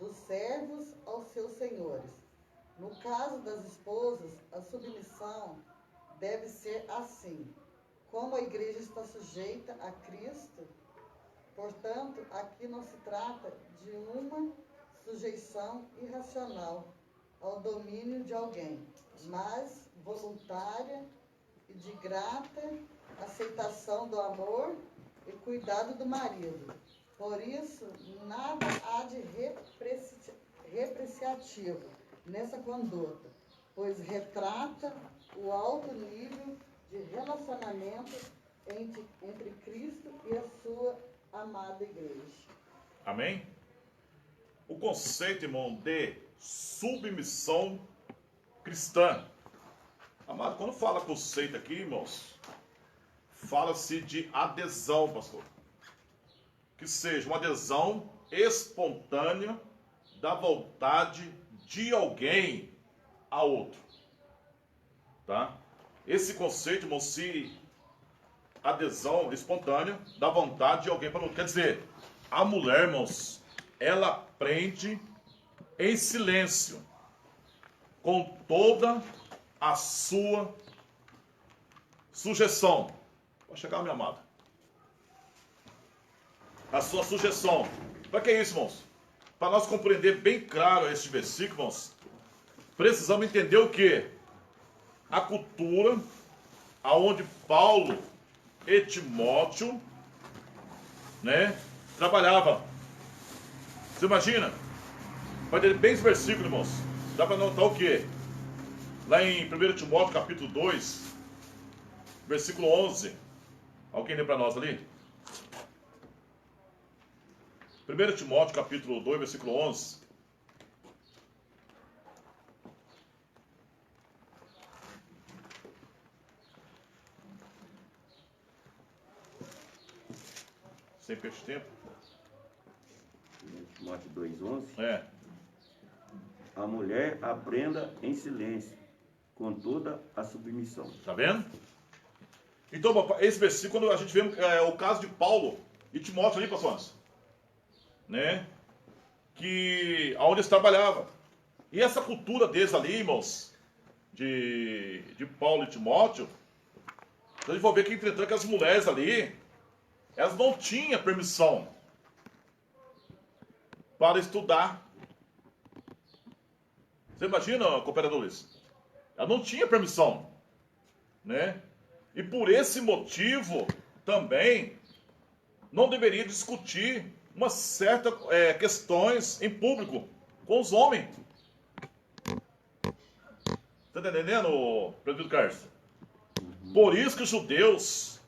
dos servos aos seus senhores. No caso das esposas, a submissão deve ser assim: como a igreja está sujeita a Cristo, portanto, aqui não se trata de uma sujeição irracional ao domínio de alguém, mas voluntária e de grata aceitação do amor e cuidado do marido. Por isso, nada há de repreciativo nessa conduta, pois retrata o alto nível de relacionamento entre Cristo e a sua amada igreja. Amém? O conceito, irmão, de submissão cristã. Amado, quando fala conceito aqui, irmãos, fala-se de adesão, pastor. Que seja uma adesão espontânea da vontade de alguém a outro. Tá? Esse conceito, irmão, se adesão espontânea da vontade de alguém para o outro. Quer dizer, a mulher, irmãos, ela aprende em silêncio, com toda a sua sujeição. Pode chegar, minha amada. A sua sujeição. Para que isso, irmãos? Para nós compreender bem claro este versículo, irmãos, precisamos entender o que? A cultura aonde Paulo e Timóteo, né, trabalhava. Você imagina? Vai ter bem esse versículo, irmãos. Dá para notar o que? Lá em 1 Timóteo capítulo 2, versículo 11. Alguém lê para nós ali? 1 Timóteo capítulo 2, versículo 11. Sem perder tempo. 1 Timóteo 2,11. É. A mulher aprenda em silêncio, com toda a submissão. Tá vendo? Então, papai, esse versículo, quando a gente vê o caso de Paulo e Timóteo ali, pastor Anderson, né? Que aonde eles trabalhavam. E essa cultura deles ali, irmãos, de Paulo e Timóteo, a gente vai ver que, entretanto, que as mulheres ali, elas não tinham permissão para estudar. Você imagina, cooperador Luiz? Ela não tinha permissão, né? E por esse motivo, também, não deveria discutir uma certa questões em público com os homens. Está entendendo, presbítero Carlos? Por isso que os judeus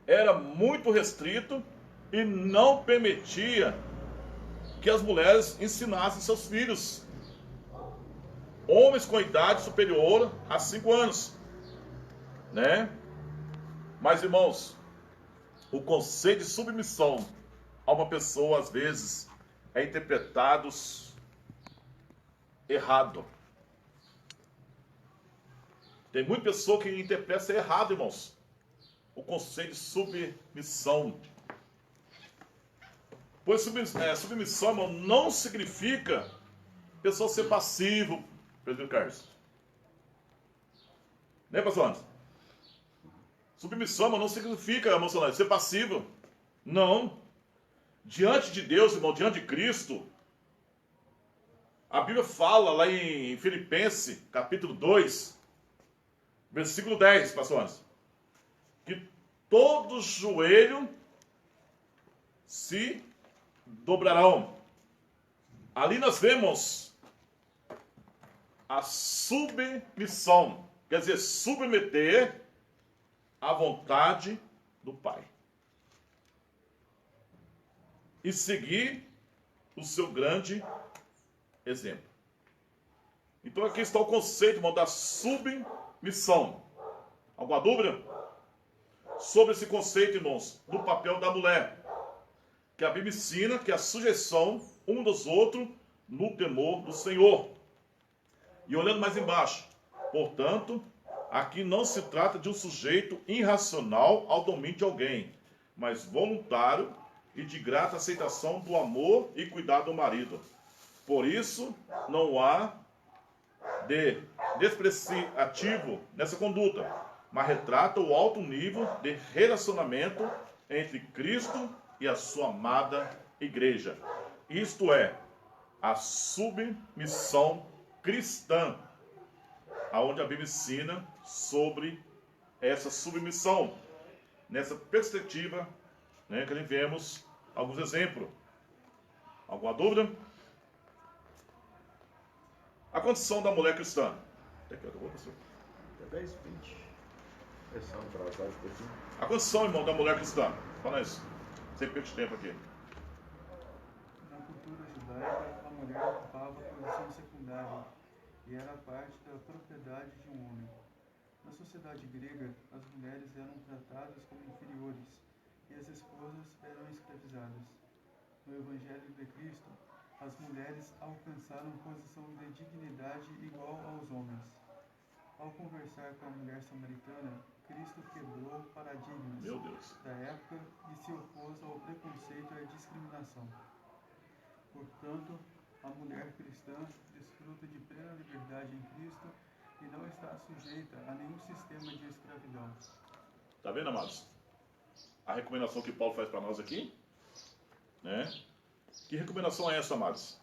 era muito restrito e não permitia que as mulheres ensinassem seus filhos, homens com idade superior a 5 anos, né? Mas, irmãos, o conceito de submissão a uma pessoa, às vezes, é interpretado errado. Tem muita pessoa que interpreta errado, irmãos, o conceito de submissão. Pois submissão, irmão, não significa pessoa ser passivo, Pedro Carlos. Né, pastor Anderson? Submissão, irmão, não significa, irmão, ser passivo. Não. Diante de Deus, irmão, diante de Cristo, a Bíblia fala lá em Filipenses, capítulo 2, versículo 10, pastor Anderson, que todo joelho se dobrarão. Ali nós vemos a submissão, quer dizer, submeter à vontade do Pai e seguir o seu grande exemplo. Então aqui está o conceito, irmão, da submissão. Alguma dúvida sobre esse conceito, irmãos, do papel da mulher? Que a Bíblia ensina que a sujeição um dos outros no temor do Senhor. E olhando mais embaixo, portanto, aqui não se trata de um sujeito irracional ao domínio de alguém, mas voluntário e de grata aceitação do amor e cuidado do marido. Por isso, não há de despreciativo nessa conduta, mas retrata o alto nível de relacionamento entre Cristo e a sua amada igreja. Isto é, a submissão cristã, aonde a Bíblia ensina sobre essa submissão, nessa perspectiva, né, que vemos alguns exemplos. Alguma dúvida? A condição da mulher cristã. Até 10, 20. A condição, irmão, da mulher cristã. Fala isso. Sem perder tempo aqui. Na cultura judaica, a mulher ocupava posição secundária e era parte da propriedade de um homem. Na sociedade grega, as mulheres eram tratadas como inferiores e as esposas eram escravizadas. No Evangelho de Cristo, as mulheres alcançaram posição de dignidade igual aos homens. Ao conversar com a mulher samaritana, Cristo quebrou paradigmas Meu Deus. da época e se opôs ao preconceito e à discriminação. Portanto, a mulher cristã desfruta de plena liberdade em Cristo e não está sujeita a nenhum sistema de escravidão. Tá vendo, amados? A recomendação que Paulo faz para nós aqui, né? Que recomendação é essa, amados?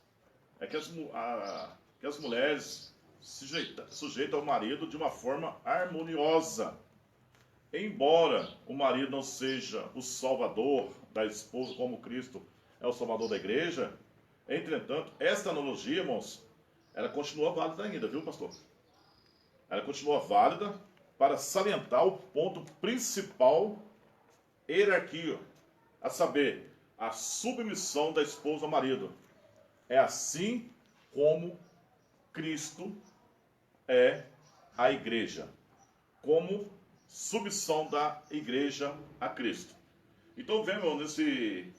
É que as mulheres sujeitam ao marido de uma forma harmoniosa. Embora o marido não seja o salvador da esposa, como Cristo é o salvador da igreja, entretanto, esta analogia, irmãos, ela continua válida ainda, viu, pastor? Ela continua válida para salientar o ponto principal, hierarquia, a saber, a submissão da esposa ao marido. É assim como Cristo é a igreja, como submissão da igreja a Cristo. Então vemos que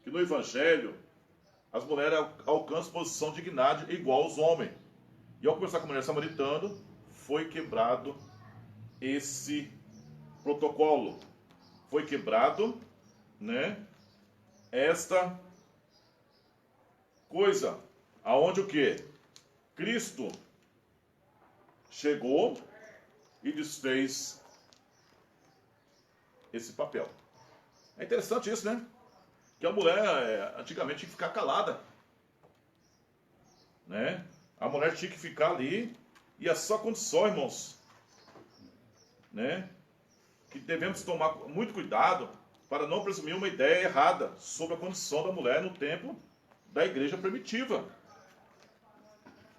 no Evangelho as mulheres alcançam posição de dignidade igual aos homens. E ao conversar com a mulher samaritana, foi quebrado esse protocolo. Foi quebrado, né? Esta coisa, aonde o quê? Cristo chegou e desfez esse papel. É interessante isso, né? Que a mulher antigamente tinha que ficar calada, né? A mulher tinha que ficar ali e a sua condição, irmãos, né? Que devemos tomar muito cuidado para não presumir uma ideia errada sobre a condição da mulher no tempo da igreja primitiva.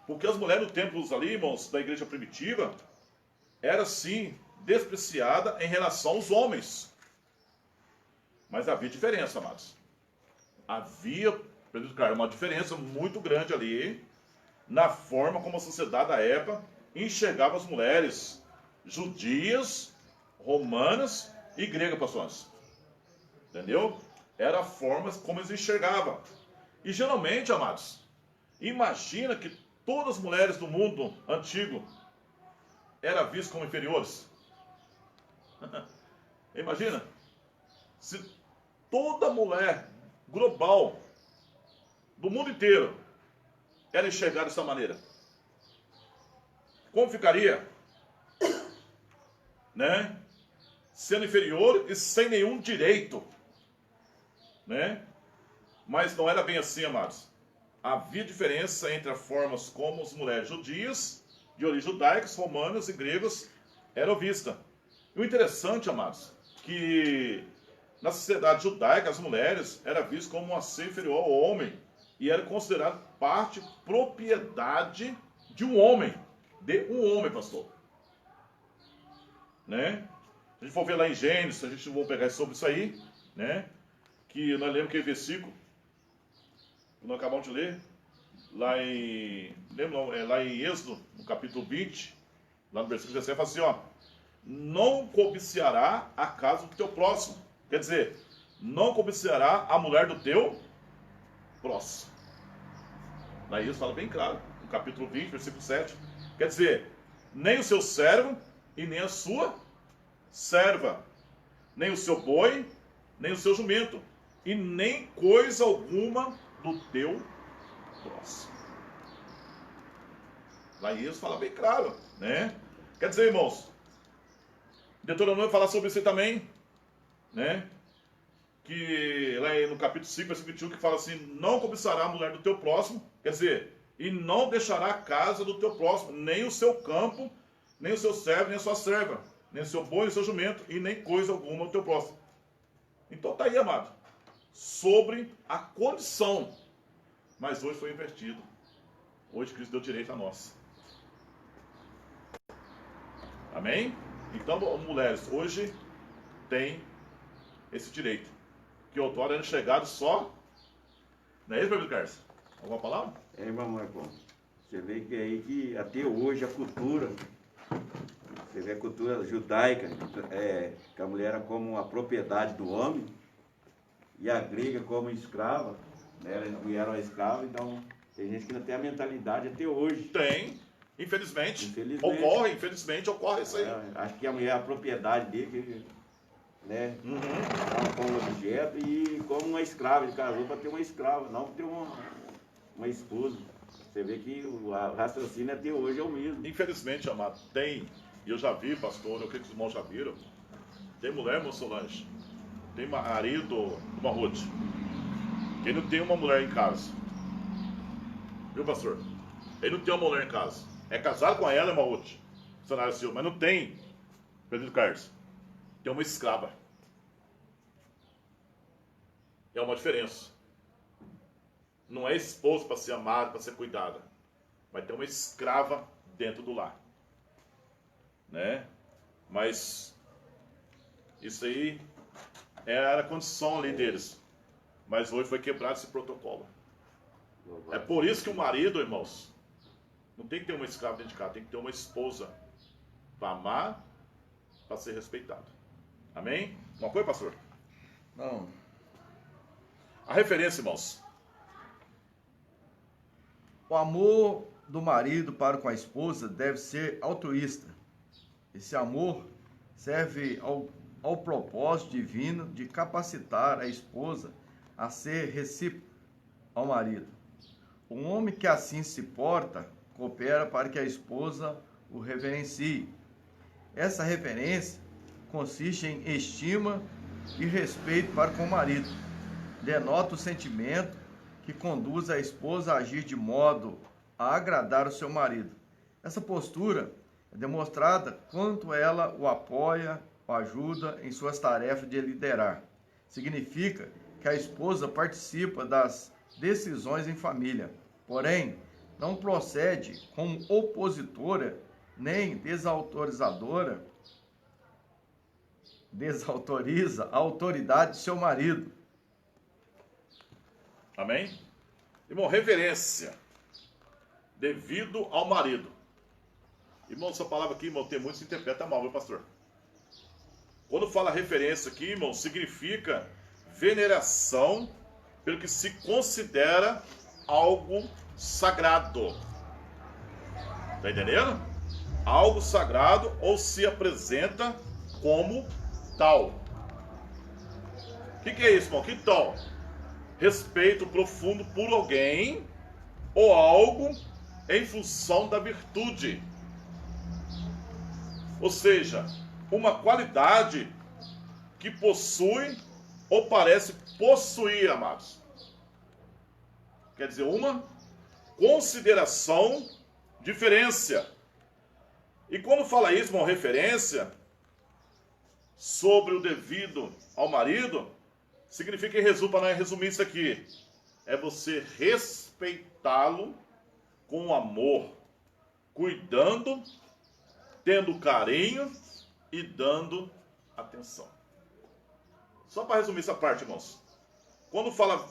Porque as mulheres no tempo ali, irmãos, da igreja primitiva, era sim despreciada em relação aos homens. Mas havia diferença, amados. Havia, uma diferença muito grande ali na forma como a sociedade da época enxergava as mulheres judias, romanas e gregas, pastores. Entendeu? Era a forma como eles enxergavam. E geralmente, amados, imagina que todas as mulheres do mundo antigo eram vistas como inferiores. Imagina, se toda mulher global do mundo inteiro era enxergada dessa maneira, como ficaria? Né? Sendo inferior e sem nenhum direito, né? Mas não era bem assim, amados. Havia diferença entre as formas como as mulheres judias, de origem judaicas, romanas e gregas eram vistas. E o interessante, amados, que na sociedade judaica as mulheres eram vistas como uma ser inferior ao homem e era considerado parte, propriedade de um homem, pastor. Né? Se a gente for ver lá em Gênesis, a gente vai pegar sobre isso aí, né? Que nós lemos aquele versículo que nós acabamos de ler, lá em Êxodo, no capítulo 20, lá no versículo 17, fala assim, ó, não cobiciará a casa do teu próximo. Quer dizer, não cobiciará a mulher do teu próximo. Lá em Êxodo fala bem claro, no capítulo 20, versículo 7. Quer dizer, nem o seu servo e nem a sua serva, nem o seu boi, nem o seu jumento, e nem coisa alguma do teu próximo. Lá em Êxodo fala bem claro, né? Quer dizer, irmãos, Deuteronômio fala sobre isso aí também, né? Que lá no capítulo 5, versículo 21, que fala assim, não cobiçará a mulher do teu próximo, quer dizer, e não deixará a casa do teu próximo, nem o seu campo, nem o seu servo, nem a sua serva, nem o seu boi, nem o seu jumento, e nem coisa alguma do teu próximo. Então tá aí, amado, sobre a condição. Mas hoje foi invertido. Hoje Cristo deu direito a nós. Amém? Então, mulheres, hoje tem esse direito. Que outrora era chegado só. Não é isso, Pedro Carlos? Alguma palavra? É, irmão Marcon, você vê que aí que até hoje a cultura, você vê a cultura judaica, que a mulher era como uma propriedade do homem, e a grega como escrava, né? Eram escravos, então tem gente que ainda tem a mentalidade até hoje. Tem, infelizmente. Infelizmente. Infelizmente ocorre isso aí. Acho que a mulher é a propriedade dele, né? Uhum. Não como objeto e como uma escrava. Ele casou para ter uma escrava, não para ter uma esposa. Você vê que o raciocínio até hoje é o mesmo. Infelizmente, amado, tem, e eu já vi, pastor, eu creio que os irmãos já viram, tem mulher, irmão Solange, tem marido, uma Ruth, que não tem uma mulher em casa. Viu, pastor? Ele não tem uma mulher em casa. É casado com ela, irmã Ruth, Sanara Silva, mas não tem, Pedro Carlos, tem uma escrava. É uma diferença. Não é esposo para ser amado, para ser cuidada. Vai ter uma escrava dentro do lar. Né? Mas isso aí era a condição ali deles. Mas hoje foi quebrado esse protocolo. É por isso que o marido, irmãos, não tem que ter uma escrava dentro de casa, tem que ter uma esposa para amar, para ser respeitado. Amém? Uma coisa, pastor? Não. A referência, irmãos. O amor do marido para com a esposa deve ser altruísta. Esse amor serve ao propósito divino de capacitar a esposa a ser recíproco ao marido. Um homem que assim se porta, coopera para que a esposa o reverencie. Essa reverência consiste em estima e respeito para com o marido. Denota o sentimento que conduz a esposa a agir de modo a agradar o seu marido. Essa postura é demonstrada quanto ela o apoia, o ajuda em suas tarefas de liderar. Significa que a esposa participa das decisões em família, porém, não procede como opositora nem desautoriza a autoridade de seu marido. Amém? Irmão, reverência devido ao marido. Irmão, essa palavra aqui, irmão, tem muito se interpreta mal, viu, pastor? Quando fala referência aqui, irmão, significa veneração pelo que se considera algo sagrado. Tá entendendo? Algo sagrado ou se apresenta como tal. O que é isso, irmão? Que tal? Respeito profundo por alguém ou algo em função da virtude. Ou seja, uma qualidade que possui ou parece possuir, amados. Quer dizer, uma consideração, diferença. E quando fala isso, uma referência sobre o devido ao marido, significa, em resumo, para nós resumir isso aqui, é você respeitá-lo com amor, cuidando, tendo carinho e dando atenção. Só para resumir essa parte, irmãos. Quando fala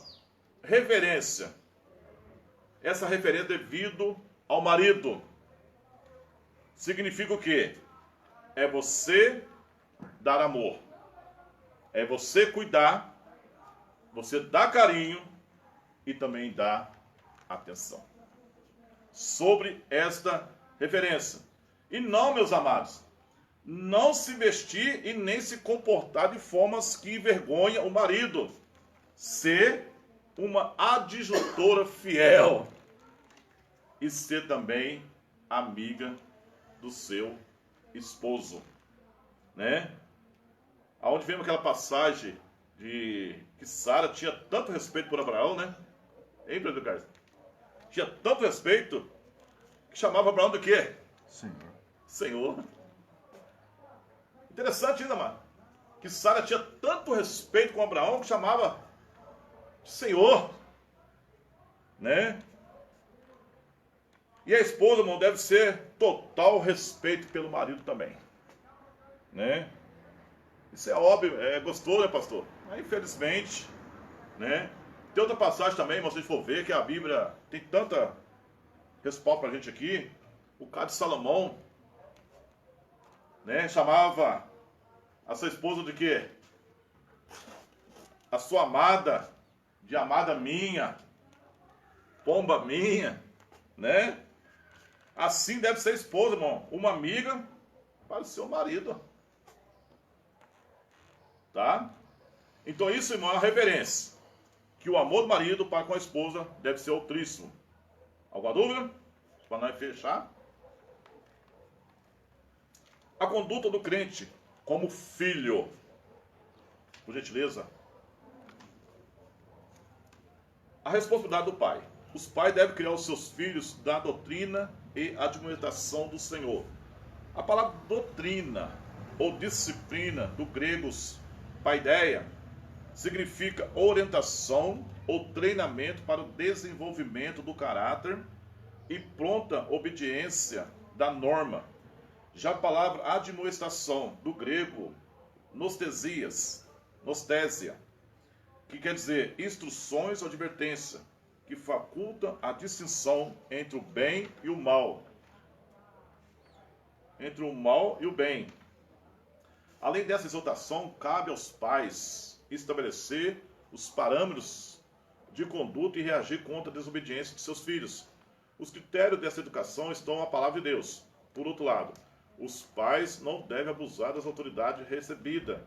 reverência, essa referência devido ao marido, significa o quê? É você dar amor, é você cuidar, você dar carinho e também dar atenção. Sobre esta referência. E não, meus amados, não se vestir e nem se comportar de formas que envergonham o marido. Ser uma adjutora fiel e ser também amiga do seu esposo, né? Aonde vemos aquela passagem de que Sara tinha tanto respeito por Abraão, né? Hein, Pedro Carlos? Tinha tanto respeito que chamava Abraão do quê? Senhor. Senhor. Interessante ainda, mano. Que Sara tinha tanto respeito com Abraão que chamava Senhor, né? E a esposa, irmão, deve ser total respeito pelo marido também, né? Isso é óbvio, é gostoso, né, pastor? Mas, infelizmente, né? Tem outra passagem também, irmão, se a gente for ver, que a Bíblia tem tanta respaldo pra gente aqui. O caso de Salomão, né? Chamava a sua esposa de quê? A sua amada de amada minha, pomba minha, né? Assim deve ser a esposa, irmão. Uma amiga para o seu marido. Tá? Então isso, irmão, é uma reverência. Que o amor do marido para com a esposa deve ser altríssimo. Alguma dúvida? Para nós fechar. A conduta do crente como filho. Por gentileza. A responsabilidade do pai. Os pais devem criar os seus filhos da doutrina e administração do Senhor. A palavra doutrina ou disciplina, do grego paideia, significa orientação ou treinamento para o desenvolvimento do caráter e pronta obediência da norma. Já a palavra admoestação, do grego nostésia, que quer dizer instruções ou advertência, que faculta a distinção entre o bem e o mal. Entre o mal e o bem. Além dessa exortação, cabe aos pais estabelecer os parâmetros de conduta e reagir contra a desobediência de seus filhos. Os critérios dessa educação estão na palavra de Deus. Por outro lado, os pais não devem abusar das autoridades recebidas,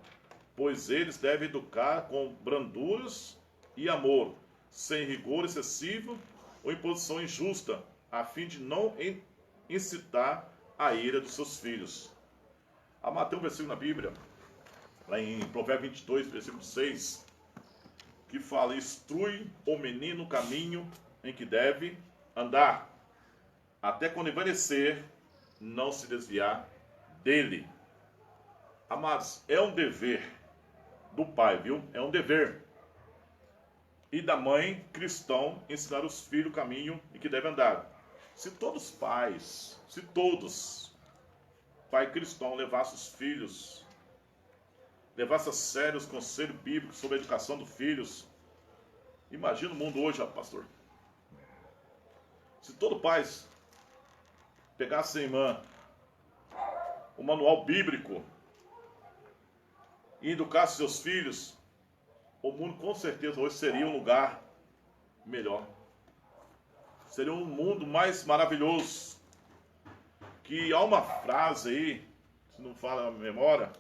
pois eles devem educar com branduras e amor, sem rigor excessivo ou imposição injusta, a fim de não incitar a ira dos seus filhos. Tem um versículo na Bíblia, lá em Provérbios 22, versículo 6, que fala: instrui o menino no caminho em que deve andar, até quando envelhecer, não se desviar dele. Amados, é um dever do pai, viu? É um dever. E da mãe cristão ensinar os filhos o caminho em que devem andar. Se todos pai cristão levasse os filhos, levasse a sério os conselhos bíblicos sobre a educação dos filhos, imagina o mundo hoje, pastor. Se todo pai pegasse, irmã, o manual bíblico e educasse seus filhos, o mundo com certeza hoje seria um lugar melhor. Seria um mundo mais maravilhoso. Que há uma frase aí, se não fala a memória,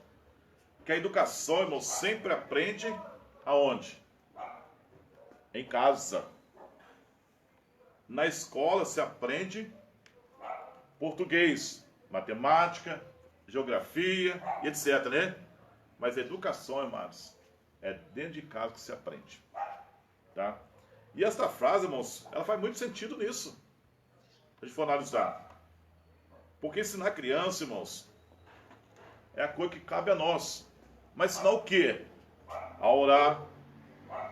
que a educação, irmão, sempre aprende aonde? Em casa. Na escola se aprende português, matemática, geografia e etc, né? Mas a educação, irmãos, é dentro de casa que se aprende. Tá? E esta frase, irmãos, ela faz muito sentido nisso. Se a gente for analisar. Porque ensinar criança, irmãos, é a coisa que cabe a nós. Mas ensinar o quê? A orar,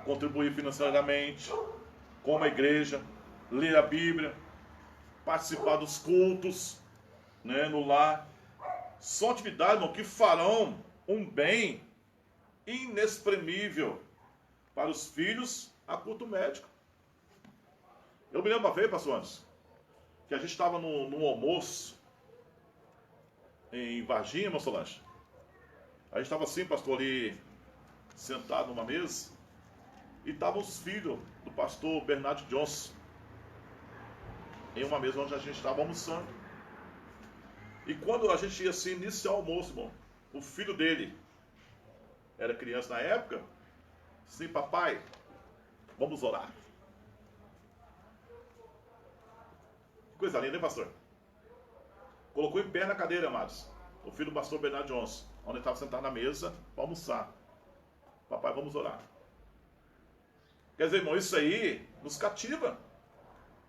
contribuir financeiramente, como a igreja, ler a Bíblia, participar dos cultos, né, no lar. São atividades, irmão, que farão um bem inexprimível para os filhos a culto médico. Eu me lembro uma vez, pastor Anderson, que a gente estava num almoço em Varginha, irmão Solange. A gente estava assim, pastor, ali sentado numa mesa, e estavam os filhos do pastor Bernardo Johnson em uma mesa onde a gente estava almoçando. E quando a gente ia assim iniciar o almoço, irmão, o filho dele era criança na época, sim, papai, vamos orar. Que coisa linda, hein, pastor? Colocou em pé na cadeira, amados, o filho do pastor Bernardo Johnson, onde ele estava sentado na mesa para almoçar. Papai, vamos orar. Quer dizer, irmão, isso aí nos cativa.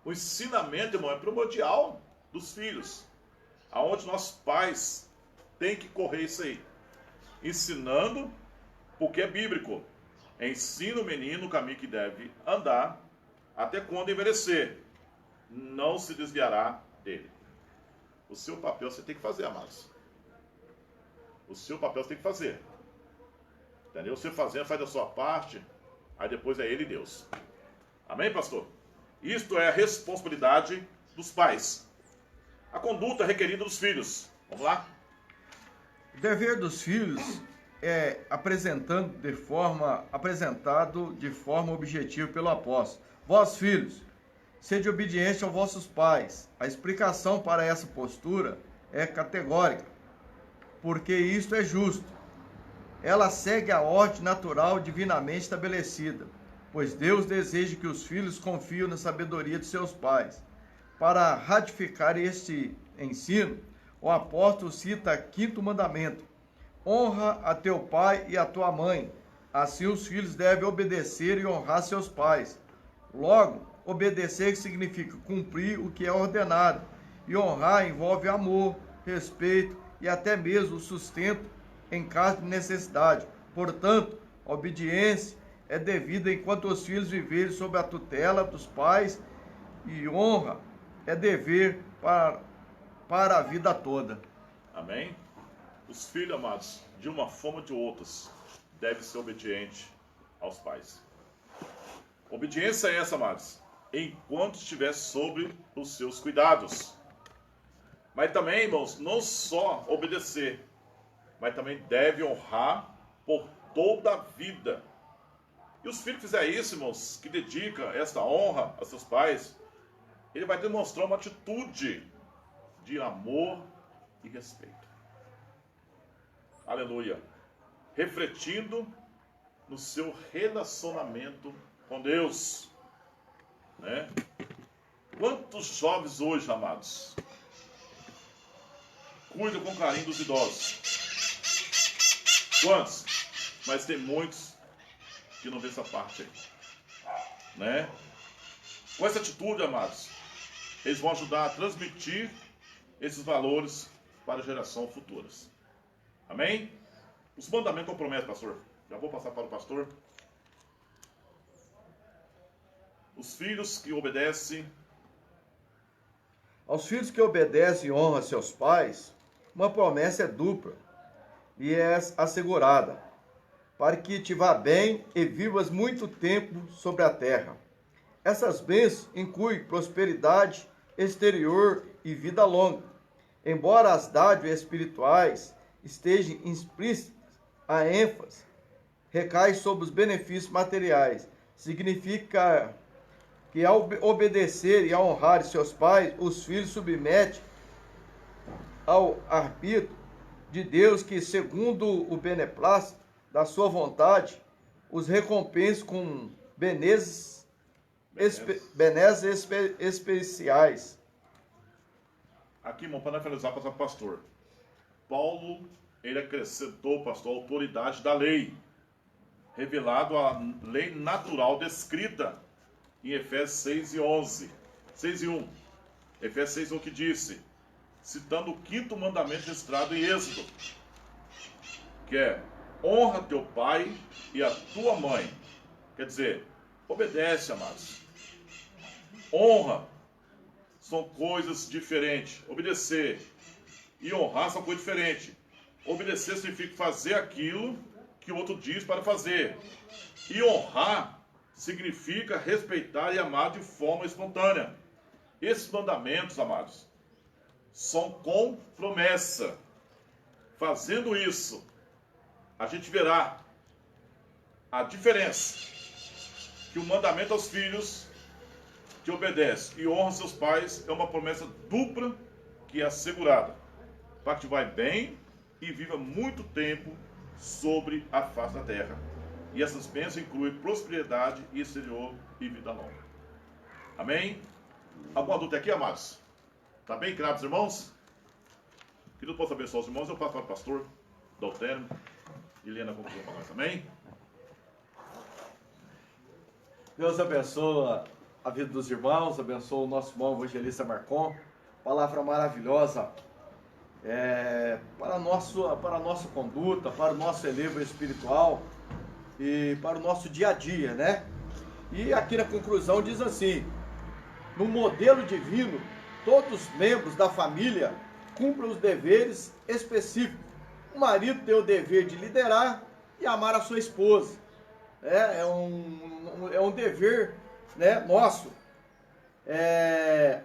O ensinamento, irmão, é primordial dos filhos. Aonde nossos pais têm que correr isso aí. Ensinando, porque é bíblico. Ensina o menino o caminho que deve andar, até quando envelhecer. Não se desviará dele. O seu papel você tem que fazer, amados. O seu papel você tem que fazer. Entendeu? Você fazendo, faz a sua parte, aí depois é ele e Deus. Amém, pastor? Isto é a responsabilidade dos pais. A conduta requerida dos filhos. Vamos lá? O dever dos filhos apresentado de forma objetiva pelo apóstolo. Vós, filhos, sede obedientes aos vossos pais. A explicação para essa postura é categórica, porque isto é justo. Ela segue a ordem natural divinamente estabelecida, pois Deus deseja que os filhos confiem na sabedoria de seus pais. Para ratificar este ensino, o apóstolo cita o 5º mandamento: honra a teu pai e a tua mãe. Assim os filhos devem obedecer e honrar seus pais. Logo, obedecer significa cumprir o que é ordenado, e honrar envolve amor, respeito e até mesmo o sustento em caso de necessidade. Portanto, a obediência é devida enquanto os filhos viverem sob a tutela dos pais, e honra é dever para a vida toda. Amém? Os filhos, amados, de uma forma ou de outras, devem ser obedientes aos pais. Obediência é essa, amados, enquanto estiver sobre os seus cuidados. Mas também, irmãos, não só obedecer, mas também deve honrar por toda a vida. E os filhos que fizerem isso, irmãos, que dedicam esta honra a seus pais, ele vai demonstrar uma atitude de amor e respeito. Aleluia. Refletindo no seu relacionamento com Deus. Né? Quantos jovens hoje, amados, cuidam com carinho dos idosos? Quantos? Mas tem muitos que não vê essa parte aí. Né? Com essa atitude, amados, eles vão ajudar a transmitir esses valores para gerações futuras. Amém? Os mandamentos comprometem, pastor. Já vou passar para o pastor. Os filhos que obedecem. Aos filhos que obedecem e honram seus pais, uma promessa é dupla e é assegurada, para que te vá bem e vivas muito tempo sobre a terra. Essas bênçãos incluem prosperidade exterior e vida longa. Embora as dádivas espirituais estejam implícitas, a ênfase recai sobre os benefícios materiais. Significa que ao obedecer e ao honrar seus pais, os filhos submetem ao arbítrio de Deus, que, segundo o beneplácito da sua vontade, os recompensa com benesses especiais. Aqui, irmão, para finalizar, para o pastor. Paulo, ele acrescentou, pastor, a autoridade da lei, revelado a lei natural descrita em Efésios 6 e 11. 6 e 1. Efésios 6, 1, que disse, citando o 5º mandamento registrado em Êxodo, que é: honra teu pai e a tua mãe. Quer dizer, obedece, amados. Honra são coisas diferentes. Obedecer e honrar são coisas diferentes. Obedecer significa fazer aquilo que o outro diz para fazer. E honrar significa respeitar e amar de forma espontânea. Esses mandamentos, amados, são com promessa. Fazendo isso, a gente verá a diferença. Que o mandamento aos filhos que obedece e honra seus pais é uma promessa dupla que é assegurada, para que vai bem e viva muito tempo sobre a face da terra. E essas bênçãos incluem prosperidade exterior e vida longa. Amém? Algum adulto aqui, amados? Está bem claro, irmãos? Que Deus possa abençoar os irmãos. Eu passo para o pastor Daltero e Helena conclui para nós. Amém? Deus abençoa a vida dos irmãos, abençoa o nosso irmão evangelista Marcon. Palavra maravilhosa para a nossa conduta, para o nosso elevo espiritual e para o nosso dia a dia, né? E aqui na conclusão diz assim: no modelo divino, todos os membros da família cumprem os deveres específicos. O marido tem o dever de liderar e amar a sua esposa. É um dever, né, nosso.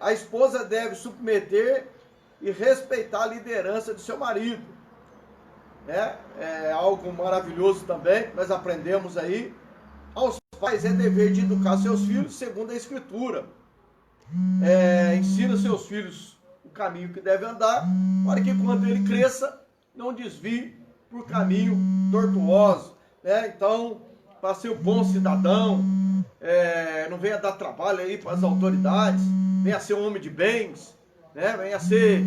A esposa deve submeter e respeitar a liderança de seu marido. né? É algo maravilhoso também, nós aprendemos aí. Aos pais é dever de educar seus filhos segundo a Escritura. Ensina seus filhos o caminho que deve andar, para que quando ele cresça, não desvie por caminho tortuoso, né? Então, para ser um bom cidadão, não venha dar trabalho aí para as autoridades, venha ser um homem de bens, né? Venha ser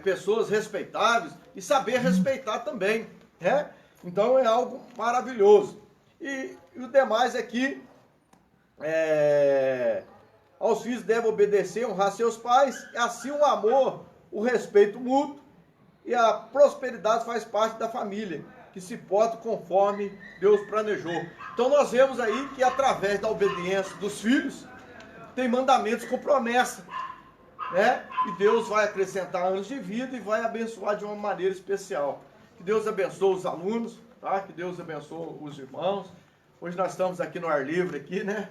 pessoas respeitáveis e saber respeitar também, né? Então é algo maravilhoso. E o demais aqui, aos filhos devem obedecer, honrar seus pais, e assim o amor, o respeito mútuo e a prosperidade faz parte da família, que se porta conforme Deus planejou. Então nós vemos aí que através da obediência dos filhos, tem mandamentos com promessa, né? E Deus vai acrescentar anos de vida e vai abençoar de uma maneira especial. Que Deus abençoe os alunos, tá? Que Deus abençoe os irmãos. Hoje nós estamos aqui no ar livre, aqui, né?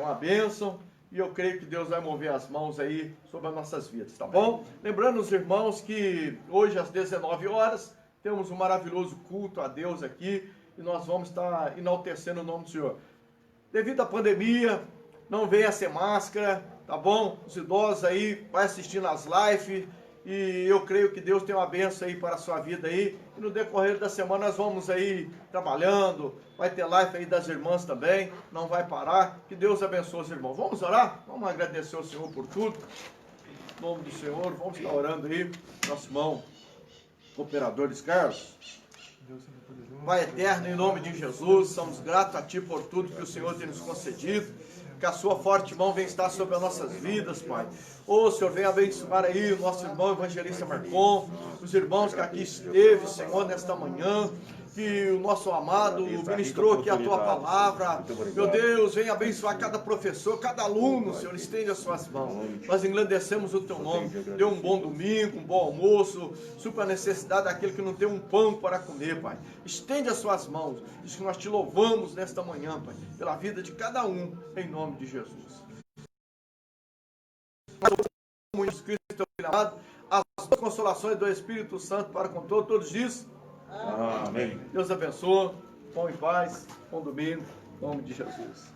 Uma bênção. E eu creio que Deus vai mover as mãos aí sobre as nossas vidas, tá bom? Lembrando os irmãos que hoje às 19 horas temos um maravilhoso culto a Deus aqui e nós vamos estar enaltecendo o nome do Senhor. Devido à pandemia, não venha sem máscara, tá bom? Os idosos aí vai assistindo as lives e eu creio que Deus tem uma bênção aí para a sua vida aí. E no decorrer da semana nós vamos aí trabalhando, vai ter live aí das irmãs também, não vai parar. Que Deus abençoe os irmãos. Vamos orar? Vamos agradecer ao Senhor por tudo. Em nome do Senhor, vamos estar orando aí. Nosso irmão, cooperador Carlos. Pai eterno, em nome de Jesus, somos gratos a Ti por tudo que o Senhor tem nos concedido. Que a sua forte mão venha estar sobre as nossas vidas, Pai. Ô, Senhor, venha abençoar aí o nosso irmão evangelista Marcon, os irmãos que aqui esteve, Senhor, nesta manhã, que o nosso amado ministrou aqui a Tua palavra. Meu Deus, venha abençoar cada professor, cada aluno, Senhor, estende as suas mãos. Nós engrandecemos o Teu nome. Dê um bom domingo, um bom almoço, supra a necessidade daquele que não tem um pão para comer, Pai. Estende as suas mãos. Diz que nós Te louvamos nesta manhã, Pai, pela vida de cada um, em nome de Jesus. Jesus Cristo, Teu Filho amado, as consolações do Espírito Santo para com todos disso. Amém. Deus abençoe, bom e paz, bom domingo, em nome de Jesus.